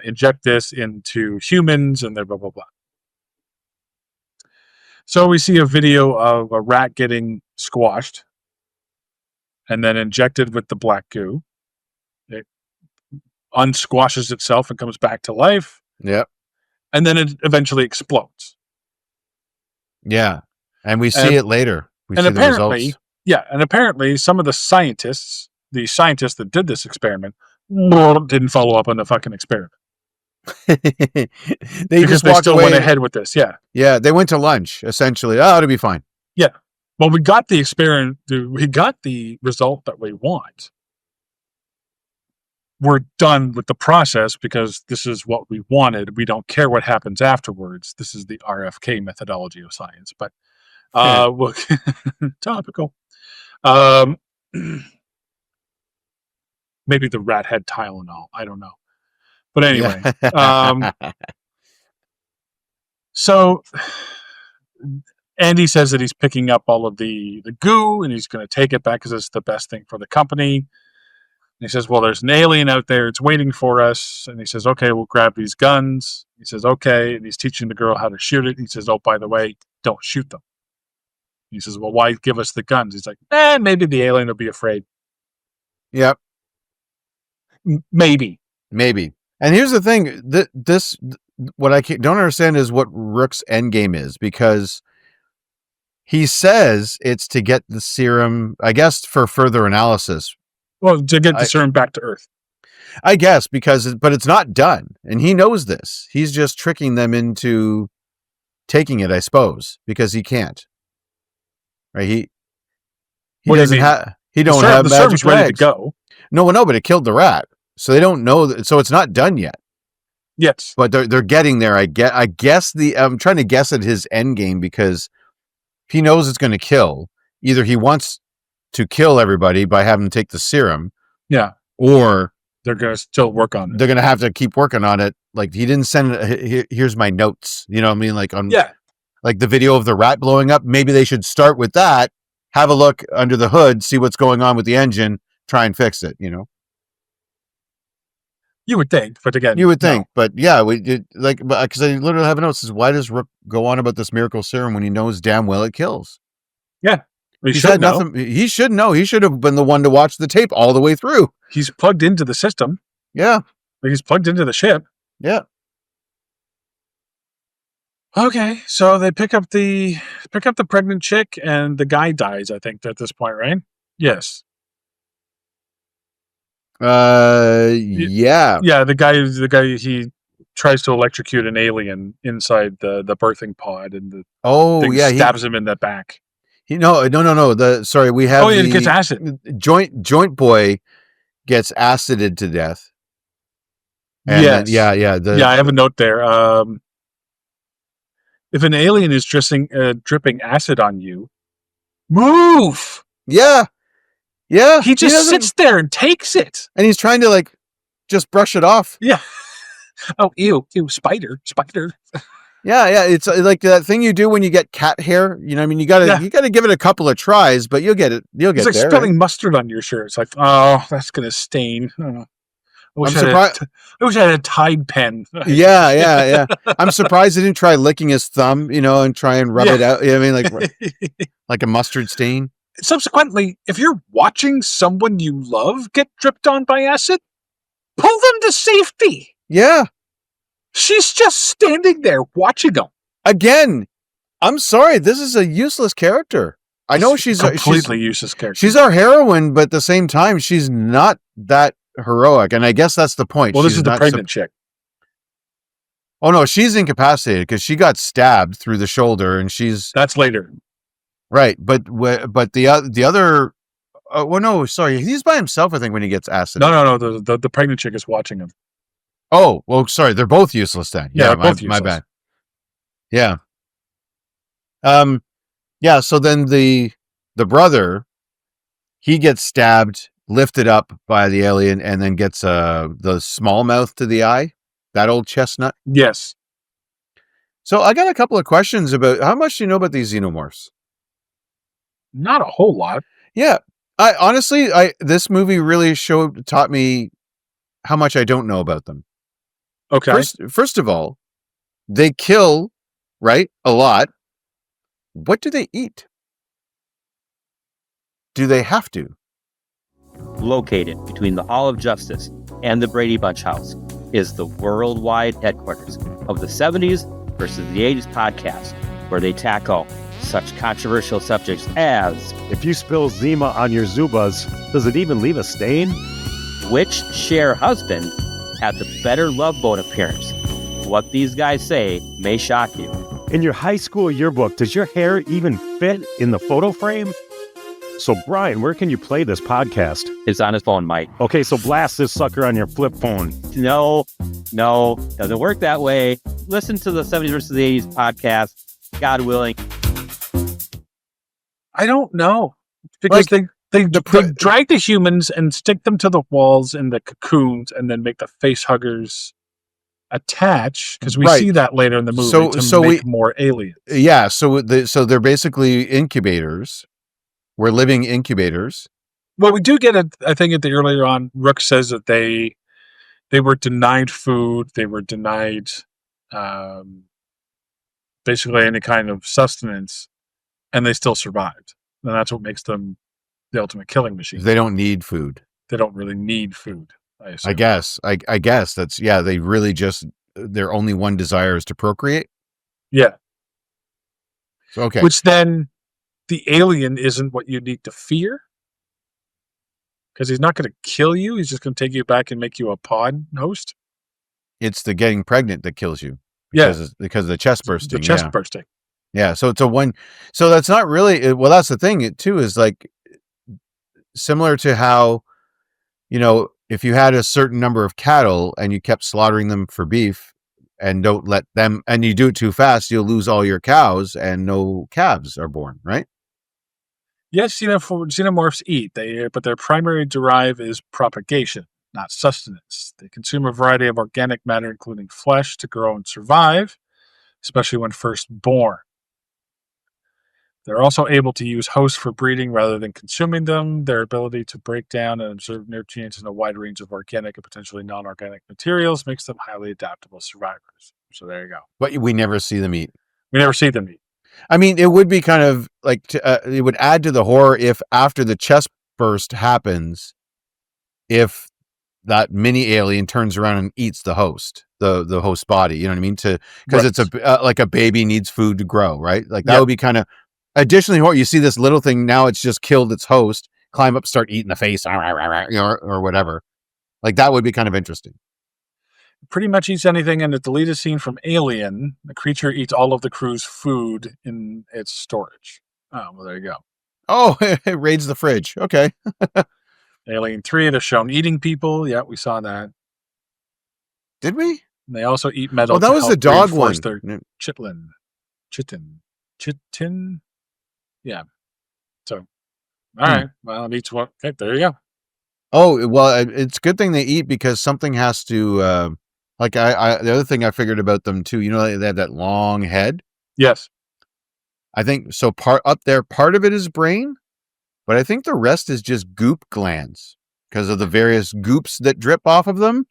inject this into humans and they're blah, blah, blah. So we see a video of a rat getting squashed and then injected with the black goo. It unsquashes itself and comes back to life. Yep. And then it eventually explodes. Yeah. And we see it later. We see the results. Yeah. And apparently some of the scientists that did this experiment didn't follow up on the fucking experiment. They still went ahead with this. Yeah, they went to lunch essentially. It'll be fine. Yeah, well, we got the experiment. We got the result that we want. We're done with the process because this is what we wanted. We don't care what happens afterwards. This is the RFK methodology of science. But topical. Maybe the rat had Tylenol. I don't know. But anyway, so Andy says that he's picking up all of the goo and he's going to take it back because it's the best thing for the company. And he says, well, there's an alien out there. It's waiting for us. And he says, okay, we'll grab these guns. He says, okay. And he's teaching the girl how to shoot it. He says, oh, by the way, don't shoot them. He says, well, why give us the guns? He's like, maybe the alien will be afraid. Yep. Maybe. And here's the thing, what I don't understand is what Rook's endgame is, because he says it's to get the serum, I guess, for further analysis. Well, to get the serum back to Earth. I guess, but it's not done. And he knows this. He's just tricking them into taking it, I suppose, because he can't. Right? He doesn't have the serum's ready to go. No, but it killed the rat. So they don't know that, so it's not done yet. Yes. But they're getting there. I guess I'm trying to guess at his end game, because he knows it's going to kill. Either he wants to kill everybody by having to take the serum. Yeah. Or they're going to still work on it. They're going to have to keep working on it. Like, he didn't send it. Here's my notes. You know what I mean? Like like the video of the rat blowing up. Maybe they should start with that. Have a look under the hood, see what's going on with the engine, try and fix it, You would think, but again, but yeah, we did, because I literally have a note that says, why does Rook go on about this miracle serum when he knows damn well it kills? Yeah, he should know. He should know. He should have been the one to watch the tape all the way through. He's plugged into the system. Yeah, he's plugged into the ship. Yeah. Okay, so they pick up the pregnant chick, and the guy dies. I think at this point, right? Yes. Yeah. Yeah, the guy he tries to electrocute an alien inside the birthing pod, and the thing stabs him in the back. We have it gets acid. Joint boy gets acided to death. And yes. I have a note there. If an alien is dripping acid on you, move. Yeah. Yeah. He just sits there and takes it. And he's trying to just brush it off. Yeah. Oh, ew, spider. Yeah. It's like that thing you do when you get cat hair. You know what I mean? You gotta give it a couple of tries, but you'll get it. It's like there, spilling mustard on your shirt. It's like, oh, that's going to stain. I wish I had a Tide pen. Yeah. I'm surprised he didn't try licking his thumb, and try and rub it out. You know what I mean? Like a mustard stain. subsequently, if you're watching someone you love get dripped on by acid, pull them to safety. Yeah. She's just standing there watching them. Again, I'm sorry. This is a useless character. I know she's completely useless character. She's our heroine, but at the same time, she's not that heroic. And I guess that's the point. Well, this is the pregnant chick. Oh no, she's incapacitated because she got stabbed through the shoulder, and that's later. Right, but the other. Well, no, sorry, he's by himself. I think when he gets acid. No. The pregnant chick is watching him. Oh well, sorry, they're both useless then. Yeah, both useless. My bad. Yeah. Yeah. So then the brother, he gets stabbed, lifted up by the alien, and then gets the small mouth to the eye. That old chestnut. Yes. So I got a couple of questions about how much do you know about these xenomorphs? Not a whole lot. Yeah. I honestly, this movie really taught me how much I don't know about them. Okay. First of all, they kill, right? A lot. What do they eat? Do they have to? Located between the Hall of Justice and the Brady Bunch house is the worldwide headquarters of the 70s versus the 80s podcast, where they tackle such controversial subjects as if you spill Zima on your Zubas, does it even leave a stain? Which Cher husband had the better Love Boat appearance? What these guys say may shock you. In your high school yearbook, does your hair even fit in the photo frame? So, Brian, where can you play this podcast? It's on his phone, Mike. Okay, so blast this sucker on your flip phone. No, doesn't work that way. Listen to the 70s versus the 80s podcast, God willing. I don't know. Because they drag the humans and stick them to the walls in the cocoons and then make the face huggers attach, because we see that later in the movie to make more aliens. Yeah, so they're basically incubators. We're living incubators. Well, we do get I think at the earlier on, Rook says that they were denied food, they were denied basically any kind of sustenance, and they still survived. And that's what makes them the ultimate killing machine. They don't need food. They don't really need food, I assume. I guess that's, they really just, their only one desire is to procreate. Yeah. So, okay. Which then the alien isn't what you need to fear, because he's not going to kill you. He's just going to take you back and make you a pod host. It's the getting pregnant that kills you. Because of the chest bursting. The chest bursting. Yeah. So it's so that's not really, well, that's the thing. It too is like similar to how, if you had a certain number of cattle and you kept slaughtering them for beef and don't let them, and you do it too fast, you'll lose all your cows and no calves are born, right? Yes, xenomorphs eat, but their primary drive is propagation, not sustenance. They consume a variety of organic matter, including flesh, to grow and survive, especially when first born. They're also able to use hosts for breeding rather than consuming them. Their ability to break down and absorb nutrients in a wide range of organic and potentially non-organic materials makes them highly adaptable survivors. So there you go. But we never see them eat. We never see them eat. I mean, it would be kind of like, it would add to the horror if after the chest burst happens, if that mini alien turns around and eats the host, the host body, you know what I mean? Because it's like a baby needs food to grow, right? Like that would be kind of additionally horror. You see this little thing, now it's just killed its host, climb up, start eating the face, or whatever. Like that would be kind of interesting. Pretty much eats anything, and the deleted scene from Alien, the creature eats all of the crew's food in its storage. Oh, well, there you go. Oh, it raids the fridge. Okay. Alien 3, they're shown eating people. Yeah, we saw that. Did we? And they also eat metal. Oh, that was the dog one. Their chitin. Yeah. So, all right. Well, it eats what? Okay, there you go. Oh, well, it's a good thing they eat because something has to, like the other thing I figured about them too, they have that long head. Yes. I think so. Part of it is brain, but I think the rest is just goop glands because of the various goops that drip off of them.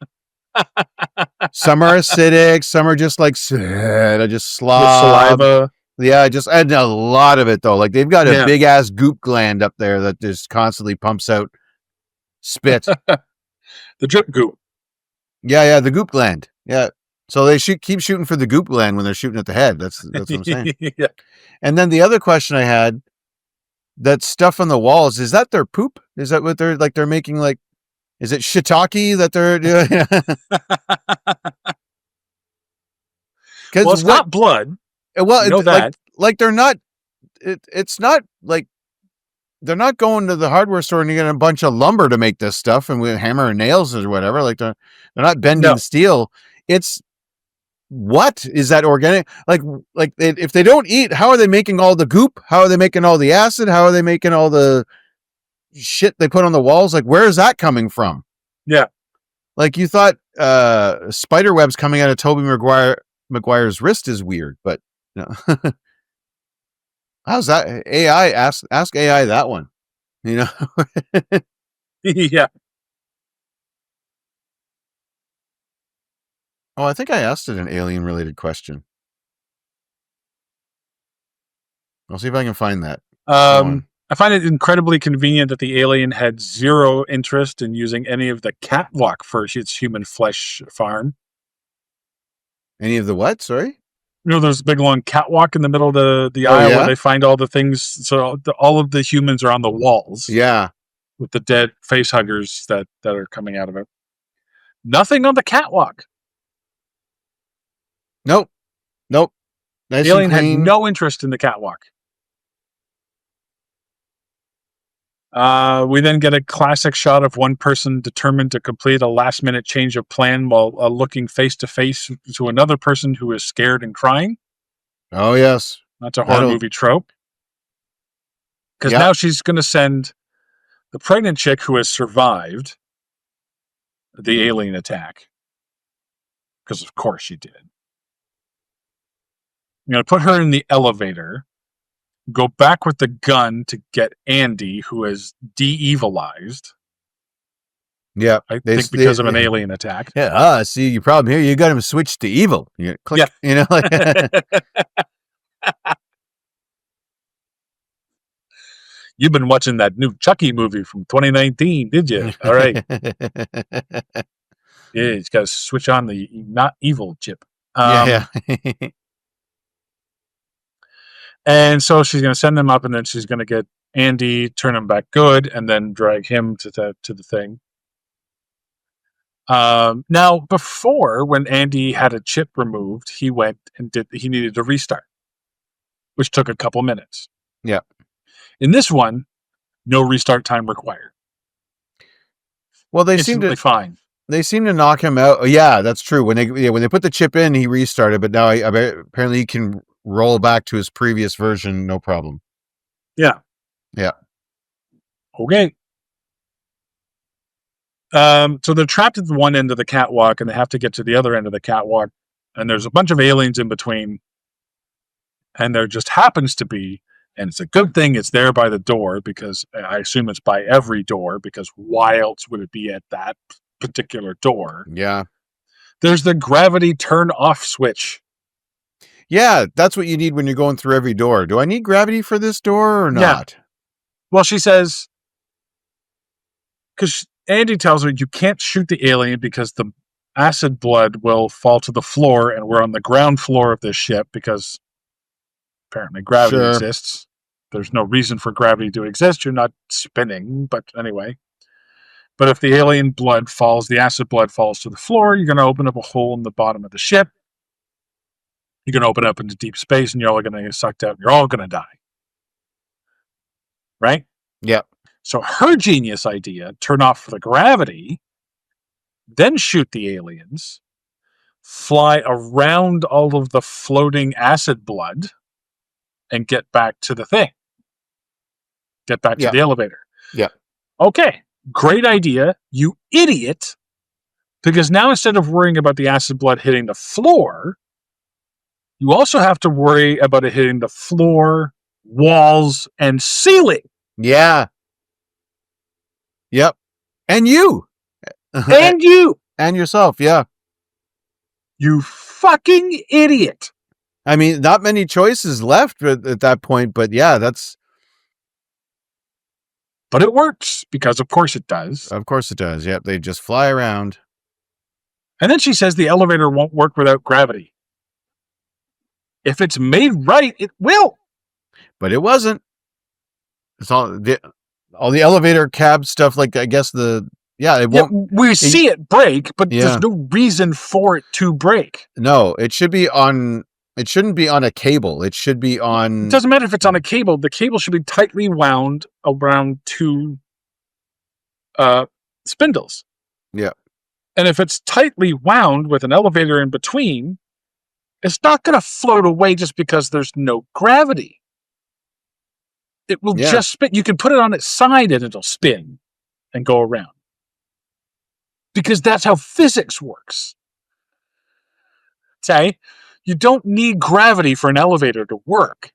Some are acidic, some are just like just slob. Saliva. Yeah, and a lot of it though. Like they've got a big ass goop gland up there that just constantly pumps out spit. The drip goop. Yeah, the goop gland. Yeah. So they keep shooting for the goop gland when they're shooting at the head. That's what I'm saying. Yeah. And then the other question I had, that stuff on the walls, is that their poop? Is that what they're making, like, is it shiitake that they're doing? Well, it's not blood. Well, you know that. Like they're not, it's not like, they're not going to the hardware store and getting a bunch of lumber to make this stuff and with hammer and nails or whatever. Like they're not bending steel. It's, what is that organic? Like if they don't eat, how are they making all the goop? How are they making all the acid? How are they making all the shit they put on the walls? Like, where is that coming from? Yeah. Like you thought spider webs coming out of Tobey Maguire's wrist is weird, but no. How's that? AI, ask AI that one. You know? Yeah. Oh, I think I asked it an alien-related question. I'll see if I can find that. I find it incredibly convenient that the alien had zero interest in using any of the catwalk for its human flesh farm. Any of the what? Sorry? You know, there's a big long catwalk in the middle of the aisle where they find all the things. So all of the humans are on the walls. Yeah. With the dead face huggers that are coming out of it. Nothing on the catwalk. Nope. Nice the alien had no interest in the catwalk. We then get a classic shot of one person determined to complete a last-minute change of plan while looking face-to-face to another person who is scared and crying. Oh, yes. That's a horror movie trope. Because now she's going to send the pregnant chick who has survived the alien attack. Because of course she did. I'm going to put her in the elevator, go back with the gun to get Andy, who is de-evilized. Yeah. I think because of an alien attack. Yeah. See, your problem here, you got him switched to evil. You click, you know, like You've been watching that new Chucky movie from 2019, did you? All right. Yeah, he's got to switch on the not evil chip. Yeah. And so she's going to send them up, and then she's going to get Andy, turn him back good, and then drag him to the thing. Now, before, when Andy had a chip removed, he went and he needed to restart, which took a couple minutes. Yeah. In this one, no restart time required. Well, they seem to fine. They seem to knock him out. Oh, yeah, that's true. When they put the chip in, he restarted, but now apparently he can roll back to his previous version, no problem. Yeah. Yeah. Okay. So they're trapped at the one end of the catwalk, and they have to get to the other end of the catwalk, and there's a bunch of aliens in between, and there just happens to be, and it's a good thing it's there by the door, because I assume it's by every door, because why else would it be at that particular door? Yeah. There's the gravity turn off switch. Yeah, that's what you need when you're going through every door. Do I need gravity for this door or not? Yeah. Well, she says, because Andy tells her you can't shoot the alien because the acid blood will fall to the floor, and we're on the ground floor of this ship because apparently gravity exists. There's no reason for gravity to exist. You're not spinning, but anyway. But if the alien blood falls, the acid blood falls to the floor, you're going to open up a hole in the bottom of the ship. You're going to open up into deep space, and you're all going to get sucked out, and you're all going to die. Right? Yeah. So her genius idea, turn off the gravity, then shoot the aliens, fly around all of the floating acid blood, and get back to the thing. Get back to the elevator. Yeah. Okay. Great idea, you idiot. Because now instead of worrying about the acid blood hitting the floor, you also have to worry about it hitting the floor, walls, and ceiling. Yeah. Yep. And you. And you. And yourself, yeah. You fucking idiot. I mean, not many choices left at that point, but yeah, But it works, because of course it does. Of course it does. Yep, they just fly around. And then she says the elevator won't work without gravity. If it's made right, it will. But it wasn't. It's all the elevator cab stuff, like, I guess it won't. We see it break, but there's no reason for it to break. No, it shouldn't be on a cable. It should be on. It doesn't matter if it's on a cable. The cable should be tightly wound around two spindles. Yeah. And if it's tightly wound with an elevator in between, it's not going to float away just because there's no gravity. It will just spin. You can put it on its side and it'll spin and go around. Because that's how physics works. Okay? You don't need gravity for an elevator to work.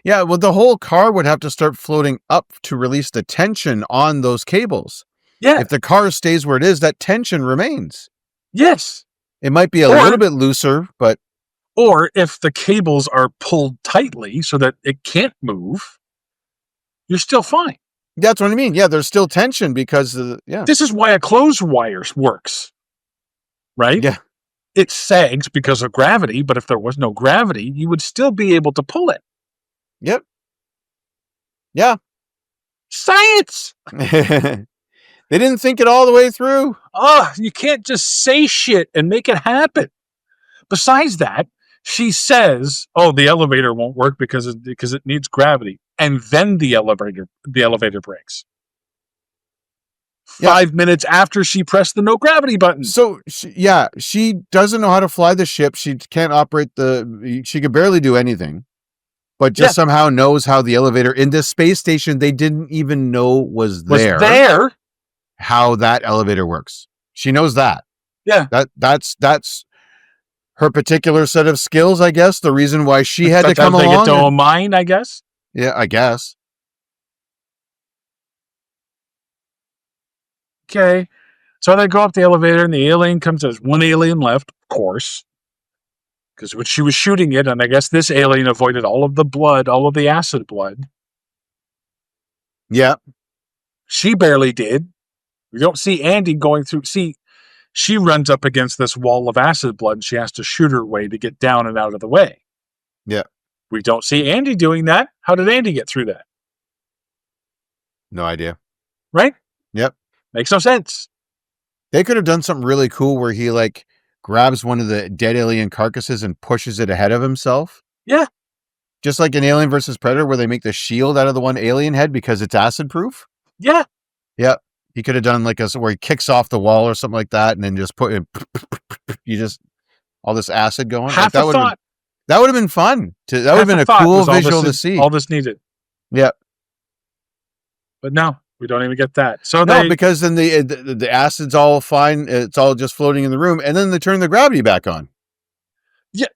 Yeah, well, the whole car would have to start floating up to release the tension on those cables. Yeah. If the car stays where it is, that tension remains. Yes. It might be a little bit looser, but... Or if the cables are pulled tightly so that it can't move, you're still fine. That's what I mean. Yeah, there's still tension because... This is why a clothes wire works. Right? Yeah. It sags because of gravity, but if there was no gravity, you would still be able to pull it. Yep. Yeah. Science! They didn't think it all the way through. You can't just say shit and make it happen. Besides that, she says, the elevator won't work because it needs gravity. And then the elevator breaks. 5 minutes after she pressed the no gravity button. So, she doesn't know how to fly the ship. She can't operate she could barely do anything. But just somehow knows how the elevator in this space station they didn't even know was there. How that elevator works. She knows that. Yeah. That's her particular set of skills, I guess. The reason why she had to come along. That's how they get to a mine, I guess. Yeah, I guess. Okay. So they go up the elevator and the alien comes. There's one alien left, of course. Because when she was shooting it, and I guess this alien avoided all of the blood, all of the acid blood. Yeah. She barely did. We don't see Andy going through. See, she runs up against this wall of acid blood and she has to shoot her way to get down and out of the way. Yeah. We don't see Andy doing that. How did Andy get through that? No idea. Right? Yep. Makes no sense. They could have done something really cool where he grabs one of the dead alien carcasses and pushes it ahead of himself. Yeah. Just like in Alien versus Predator where they make the shield out of the one alien head because it's acid proof. Yeah. Yeah. He could have done where he kicks off the wall or something like that and then just put it, all this acid going. Half that a thought. That would have been fun. That would have been a cool visual to see. All this needed. Yeah. But no, we don't even get that. So because then the acid's all fine. It's all just floating in the room. And then they turn the gravity back on. Yeah.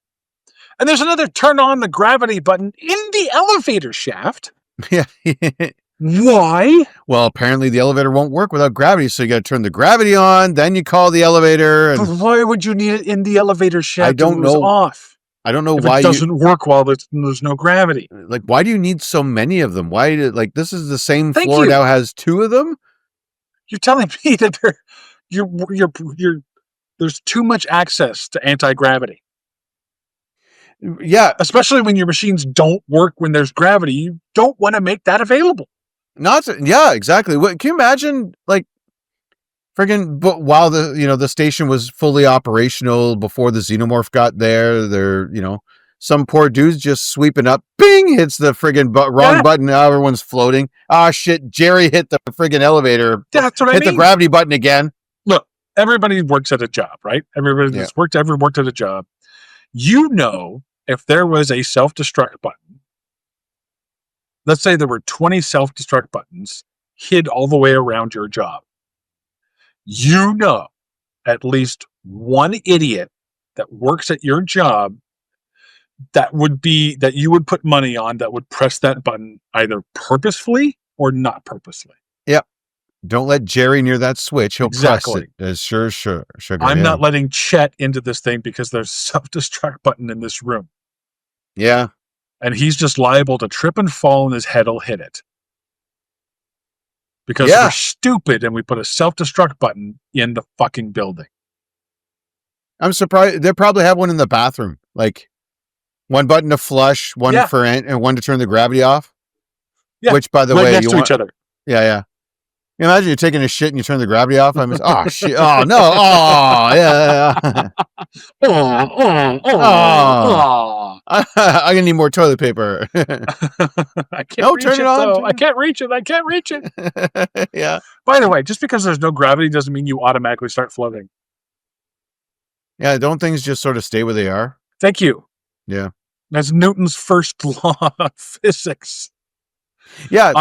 And there's another turn on the gravity button in the elevator shaft. Yeah. Why? Well, apparently the elevator won't work without gravity, so you got to turn the gravity on, then you call the elevator. But why would you need it in the elevator shaft? I don't know. Off. I don't know if why it doesn't work while there's no gravity. Why do you need so many of them? Why this is the same floor now has 2 of them? You're telling me that there's too much access to anti-gravity. Yeah, especially when your machines don't work when there's gravity. You don't want to make that available. Yeah, exactly. What can you imagine? But while the station was fully operational before the Xenomorph got there, some poor dude's just sweeping up, bing, hits the friggin' wrong button. Now everyone's floating. Ah, shit, Jerry hit the friggin' elevator. That's what I mean. Hit the gravity button again. Look, everybody works at a job, right? Everybody that's ever worked at a job. If there was a self-destruct button, let's say there were 20 self-destruct buttons hid all the way around your job. At least one idiot that works at your job that you would put money on that would press that button either purposefully or not purposely. Yep. Don't let Jerry near that switch. He'll press it. Sure. I'm not letting Chet into this thing because there's a self-destruct button in this room. Yeah. And he's just liable to trip and fall and his head will hit it. Because we're stupid and we put a self-destruct button in the fucking building. I'm surprised. They probably have one in the bathroom. Like one button to flush, one for and one to turn the gravity off. Yeah. Which, by the way, next to each other. Yeah. You imagine you're taking a shit and you turn the gravity off. I'm just, oh shit! Oh no! Oh yeah! I'm gonna need more toilet paper. I can't turn it on. I can't reach it. Yeah. By the way, just because there's no gravity doesn't mean you automatically start floating. Yeah, don't things just sort of stay where they are? Thank you. Yeah. That's Newton's first law of physics. Yeah,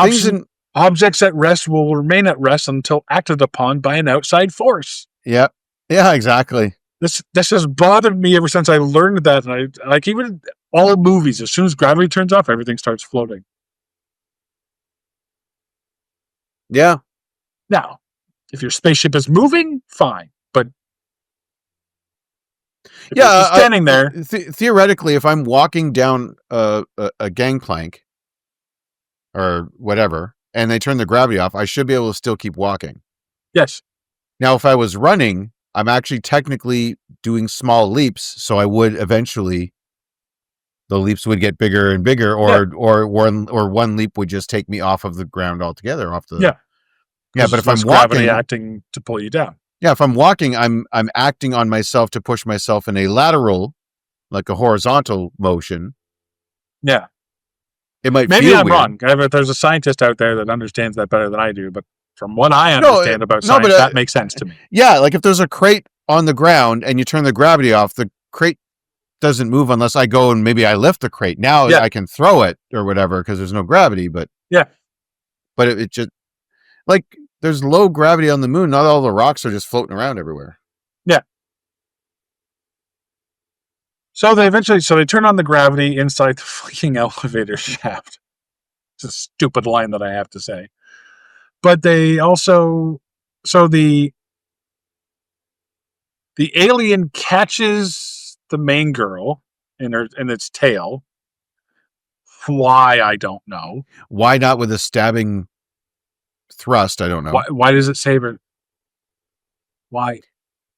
objects at rest will remain at rest until acted upon by an outside force. Yeah. Yeah, exactly. This has bothered me ever since I learned that. And I like even all movies, as soon as gravity turns off, everything starts floating. Yeah. Now, if your spaceship is moving, fine. But if you're standing there. Theoretically, if I'm walking down a gangplank or whatever, and they turn the gravity off, I should be able to still keep walking. Yes. Now, if I was running, I'm actually technically doing small leaps, so I would eventually, the leaps would get bigger and bigger, or one leap would just take me off of the ground altogether. Yeah, but if I'm gravity walking, acting to pull you down. Yeah, if I'm walking, I'm acting on myself to push myself in a lateral, like a horizontal motion. Yeah. It might maybe feel I'm weird. wrong. There's a scientist out there that understands that better than I do, but from what I understand about science, that makes sense to me. Yeah, like if there's a crate on the ground and you turn the gravity off, the crate doesn't move unless I go and maybe I lift the crate. Now I can throw it or whatever because there's no gravity, but it just like there's low gravity on the moon. Not all the rocks are just floating around everywhere. Yeah. So they turn on the gravity inside the fucking elevator shaft. It's a stupid line that I have to say. But they also, the alien catches the main girl in its tail. Why, I don't know. Why not with a stabbing thrust? I don't know. Why does it save her? Why?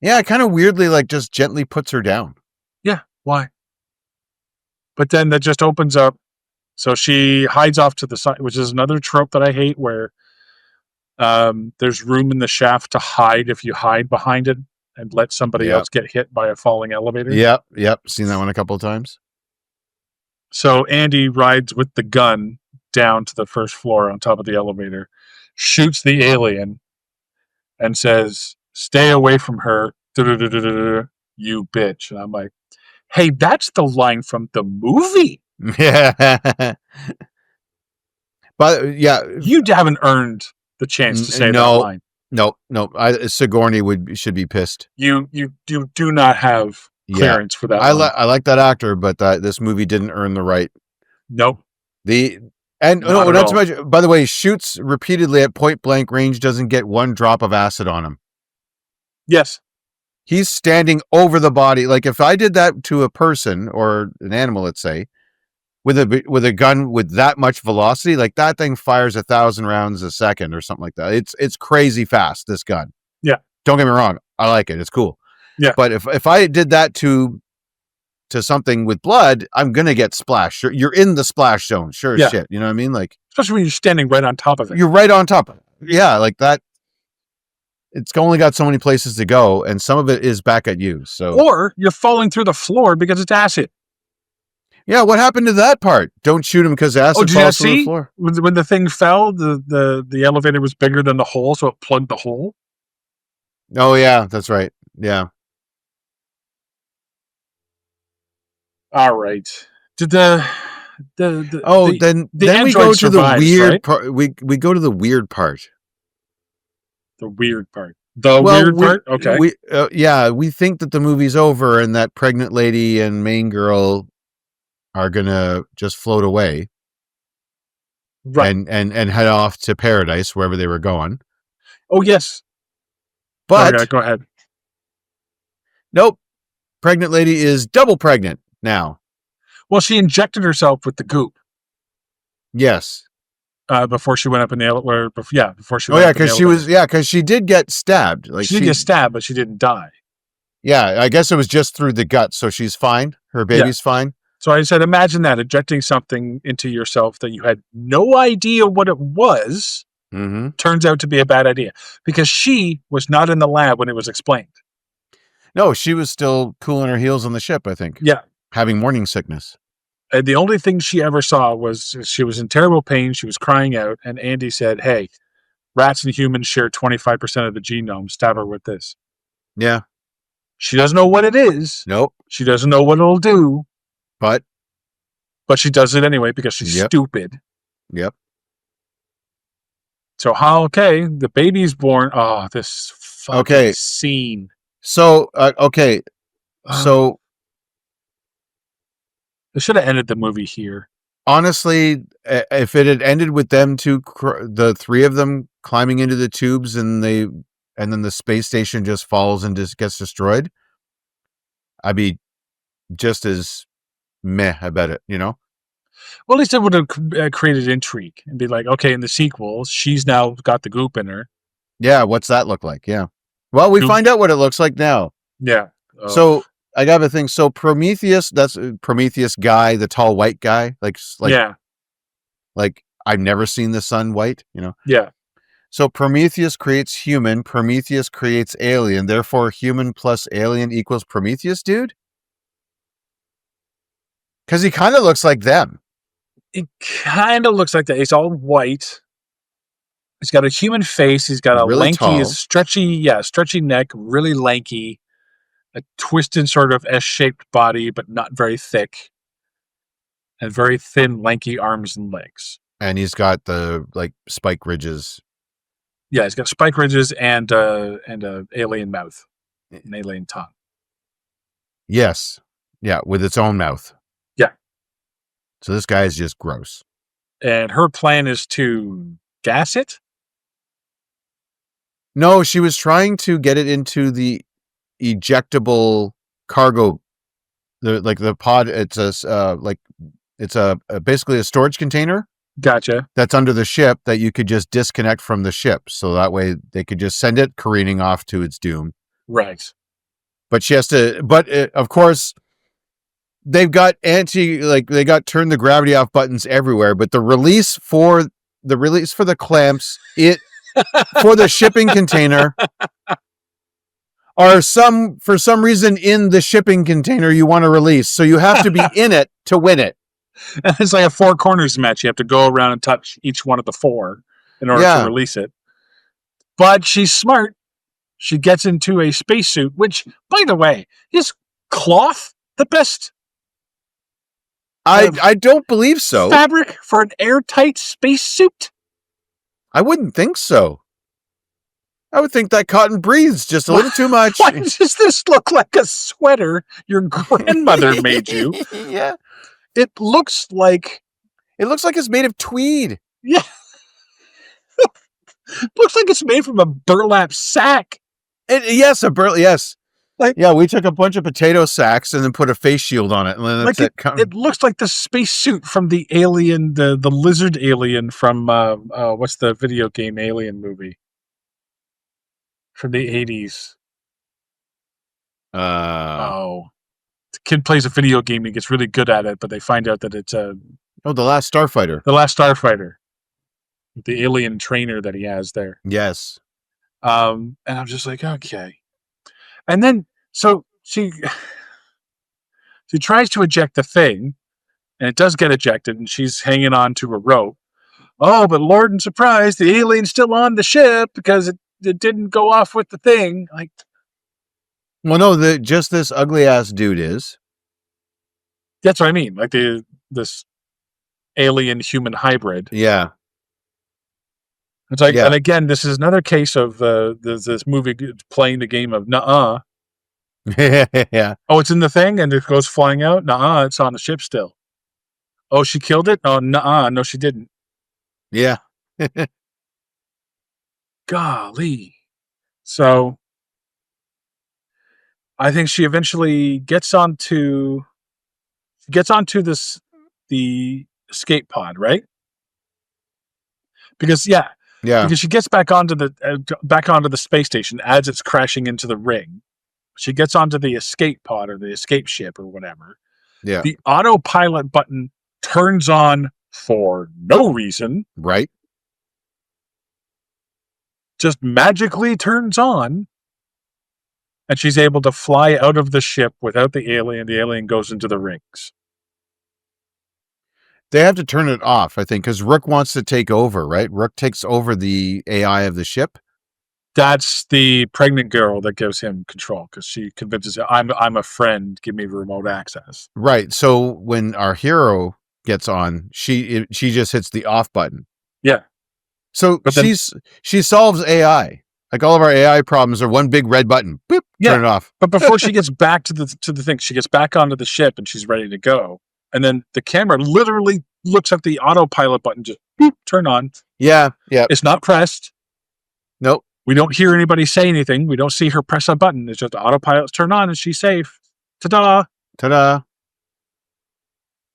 Yeah, it kind of weirdly like just gently puts her down. Yeah, why? But then that just opens up. So she hides off to the side, which is another trope that I hate, where there's room in the shaft to hide if you hide behind it and let somebody else get hit by a falling elevator. Yep. Seen that one a couple of times. So Andy rides with the gun down to the first floor on top of the elevator, shoots the alien, and says, "Stay away from her, you bitch." And I'm like, hey, that's the line from the movie. Yeah. But you haven't earned the chance to say that line. No. Sigourney should be pissed. You do not have clearance for that. I like that actor, but this movie didn't earn the right. Nope. Not to mention, by the way, shoots repeatedly at point blank range, doesn't get one drop of acid on him. Yes. He's standing over the body. Like if I did that to a person or an animal, let's say, with a gun with that much velocity, like that thing fires 1,000 rounds a second or something like that. It's crazy fast, this gun. Yeah. Don't get me wrong. I like it. It's cool. Yeah. But if I did that to something with blood, I'm going to get splashed. You're in the splash zone. Sure as shit. You know what I mean? Like, especially when you're standing right on top of it. You're right on top of it. Yeah. Like that. It's only got so many places to go, and some of it is back at you. So, or you're falling through the floor because it's acid. Yeah, what happened to that part? Don't shoot him because acid falls through the floor. When the thing fell, the elevator was bigger than the hole, so it plugged the hole. Oh yeah, that's right. Yeah. All right. Did then we go to the weird part. We go to the weird part. The weird part. Weird part? Okay. We think that the movie's over and that pregnant lady and main girl are going to just float away. Right. And head off to paradise, wherever they were going. Oh, yes. But okay, go ahead. nope, pregnant lady is double pregnant now. Well, she injected herself with the goop Yes. before she went up in the elevator. Before she Oh went yeah, up in the because elevator. because she did get stabbed. Like She did get stabbed, but she didn't die. Yeah, I guess it was just through the gut, so she's fine. Her baby's fine. So I said, imagine that, injecting something into yourself that you had no idea what it was, turns out to be a bad idea. Because she was not in the lab when it was explained. No, she was still cooling her heels on the ship, I think. Yeah. Having morning sickness. And the only thing she ever saw was she was in terrible pain, she was crying out, and Andy said, hey, rats and humans share 25% of the genome, stab her with this. Yeah. She doesn't know what it is. Nope. She doesn't know what it'll do. But she does it anyway because she's stupid. Yep. So the baby's born. Oh, this fucking scene. So, okay. So they should have ended the movie here. Honestly, if it had ended with them two, the three of them climbing into the tubes and then the space station just falls and just gets destroyed, I'd be just as meh about it, you know? Well, at least it would have created intrigue and be like, okay, in the sequel, she's now got the goop in her. Yeah, what's that look like? Yeah. Well, we find out what it looks like now. Yeah. So I got a thing. So Prometheus, that's Prometheus guy, the tall white guy. Like I've never seen the sun white, you know? Yeah. So Prometheus creates human, Prometheus creates alien, therefore human plus alien equals Prometheus, dude? Because he kind of looks like them. It kind of looks like that. He's all white. He's got a human face. He's got a really lanky, stretchy neck, really lanky, a twisted sort of S-shaped body, but not very thick, and very thin, lanky arms and legs. And he's got the spike ridges. Yeah, he's got spike ridges and a alien mouth, an alien tongue. Yes. Yeah, with its own mouth. Yeah. So this guy is just gross. And her plan is to gas it? No, she was trying to get it into the ejectable cargo, the pod. It's basically a storage container. Gotcha. That's under the ship that you could just disconnect from the ship, so that way they could just send it careening off to its doom. Right. But she has to. But of course, they've got they got turn the gravity off buttons everywhere. But the release for the clamps, for the shipping container are for some reason in the shipping container you want to release. So you have to be in it to win it. It's like a four corners match. You have to go around and touch each one of the four in order to release it. But she's smart. She gets into a spacesuit, which, by the way, is cloth the best? I don't believe so. Fabric for an airtight spacesuit? I wouldn't think so. I would think that cotton breathes just a little too much. Why does this look like a sweater your grandmother made you? Yeah. It looks like it's made of tweed. Yeah. Looks like it's made from a burlap sack. Yes. We took a bunch of potato sacks and then put a face shield on it. And then that's it looks like the spacesuit from the alien, the lizard alien from what's the video game Alien movie from the 80s? The kid plays a video game. He gets really good at it, but they find out that it's The Last Starfighter. The Last Starfighter. The alien trainer that he has there. Yes. And I'm just like, okay. And then, so she tries to eject the thing, and it does get ejected, and she's hanging on to a rope. Oh, but Lord and surprise, the alien's still on the ship because it didn't go off with the thing. Like, well, no, just this ugly ass dude is. That's what I mean. Like this alien human hybrid. Yeah. It's like, and again, this is another case of this movie playing the game of nuh-uh. Yeah. Oh, it's in the thing and it goes flying out? Nuh-uh, it's on the ship still. Oh, she killed it? Oh, nuh-uh, no, she didn't. Yeah. Golly. So I think she eventually gets onto the escape pod, right? Because she gets back onto the space station as it's crashing into the ring. She gets onto the escape pod or the escape ship or whatever. Yeah. The autopilot button turns on for no reason. Right. Just magically turns on. And she's able to fly out of the ship without the alien. The alien goes into the rings. They have to turn it off, I think, because Rook wants to take over, right? Rook takes over the AI of the ship. That's the pregnant girl that gives him control because she convinces him, I'm a friend, give me remote access. Right. So when our hero gets on, she just hits the off button. Yeah. So she solves AI. Like all of our AI problems are one big red button. Boop, turn it off. But before she gets back to the thing, she gets back onto the ship and she's ready to go. And then the camera literally looks at the autopilot button, just boop, turn on. Yeah. It's not pressed. Nope. We don't hear anybody say anything. We don't see her press a button. It's just the autopilot's turn on and she's safe. Ta-da. Ta-da.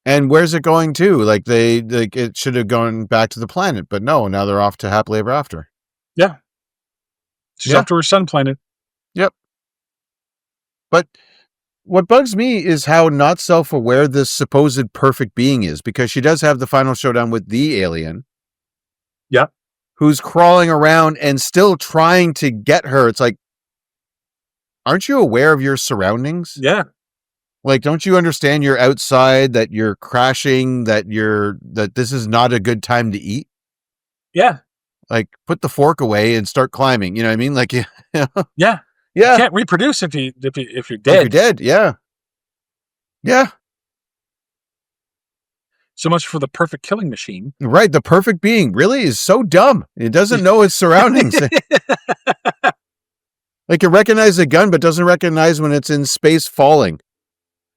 And where's it going to? Like it should have gone back to the planet, but no, now they're off to happily ever after. Yeah. She's off to her sun planet. Yep. But what bugs me is how not self-aware this supposed perfect being is, because she does have the final showdown with the alien. Yeah. Who's crawling around and still trying to get her. It's like, aren't you aware of your surroundings? Yeah. Like, don't you understand you're outside, that you're crashing, that this is not a good time to eat? Yeah. Like, put the fork away and start climbing. You know what I mean? Like, yeah. Yeah. You can't reproduce if you're dead. If you're dead, yeah. Yeah. So much for the perfect killing machine. Right. The perfect being really is so dumb. It doesn't know its surroundings. Like, it recognizes a gun, but doesn't recognize when it's in space falling.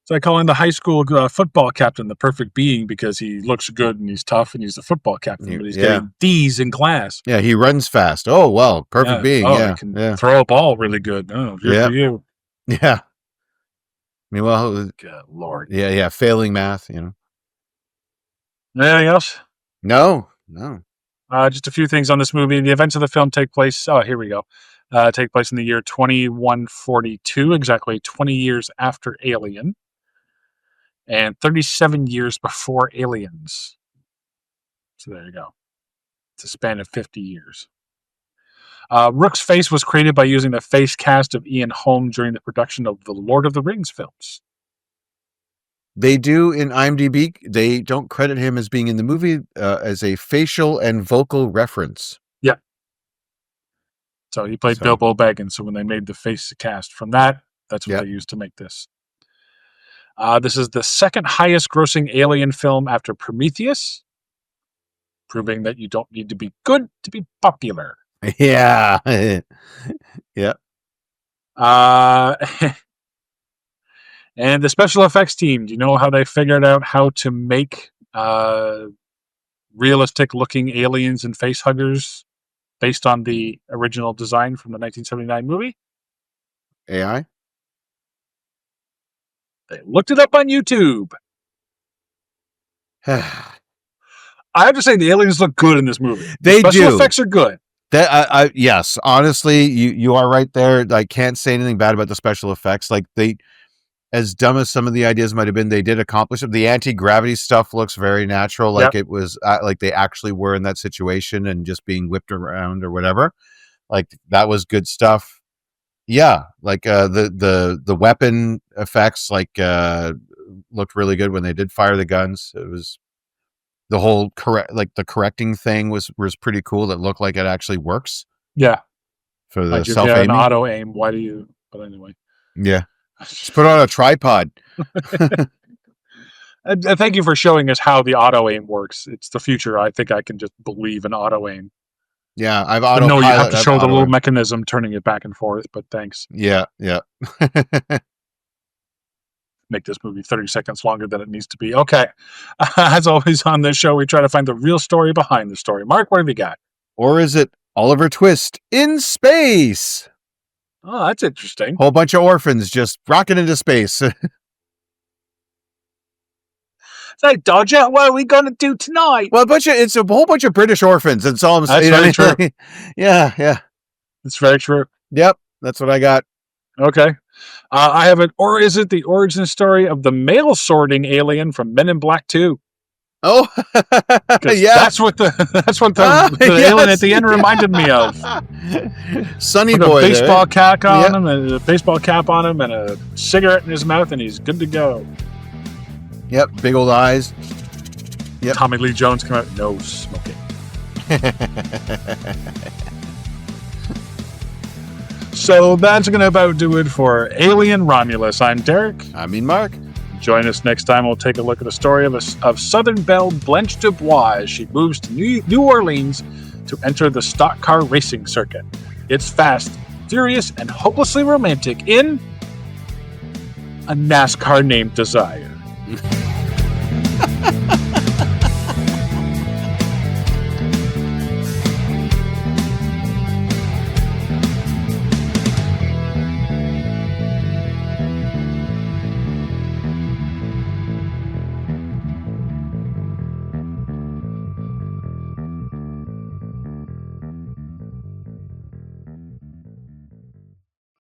So I call him the high school football captain the perfect being because he looks good and he's tough and he's the football captain, but he's getting D's in class. Yeah, he runs fast. Oh, well, perfect being. Oh, he can throw a ball really good. Oh, good for you. Yeah. Meanwhile, good Lord. Yeah, failing math, you know. Anything else? No. Just a few things on this movie. The events of the film take place. Oh, here we go. Take place in the year 2142, exactly 20 years after Alien, and 37 years before Aliens. So there you go. It's a span of 50 years. Rook's face was created by using the face cast of Ian Holm during the production of the Lord of the Rings films. They do in IMDb. They don't credit him as being in the movie as a facial and vocal reference. Yeah. So he played Bilbo Baggins. So when they made the face cast from that, that's what they used to make this. This is the second highest grossing Alien film after Prometheus, proving that you don't need to be good to be popular. Yeah. Yeah. And the special effects team, do you know how they figured out how to make realistic looking aliens and face huggers based on the original design from the 1979 movie? AI? They looked it up on YouTube. I have to say, the aliens look good in this movie. They do. Special effects are good. That yes, honestly, you are right there. I can't say anything bad about the special effects. Like, they, as dumb as some of the ideas might have been, they did accomplish it. The anti-gravity stuff looks very natural. Like it was like they actually were in that situation and just being whipped around or whatever. Like, that was good stuff. Yeah, like the weapon effects looked really good when they did fire the guns. It was the whole correcting thing was pretty cool. That looked like it actually works. Yeah, for the self-aiming. An auto aim. Why do you? But anyway. Yeah, just put it on a tripod. Thank you for showing us how the auto aim works. It's the future. I think I can just believe in auto aim. Yeah, I've auto. No, you have to show the little mechanism turning it back and forth. But thanks. Yeah. Make this movie 30 seconds longer than it needs to be. Okay. As always on this show, we try to find the real story behind the story. Mark, what have you got? Or is it Oliver Twist in space. Oh, that's interesting. Whole bunch of orphans just rocking into space. It's like, Dodger, what are we going to do tonight? Well, it's a whole bunch of British orphans. That's all I'm saying. That's very true. Yeah. It's very true. Yep, that's what I got. Okay. I have or is it the origin story of the mail sorting alien from Men in Black 2? Oh, yeah. That's what the alien at the end reminded me of. Sunny Put boy, a baseball cap on him, and a baseball cap on him, and a cigarette in his mouth, and he's good to go. Yep, big old eyes. Yep. Tommy Lee Jones come out, no smoking. So that's going to about do it for Alien Romulus. I'm Derek. I mean, Mark. Join us next time. We'll take a look at the story of Southern Belle Blanche Dubois as she moves to New Orleans to enter the stock car racing circuit. It's fast, furious, and hopelessly romantic in A NASCAR Named Desire.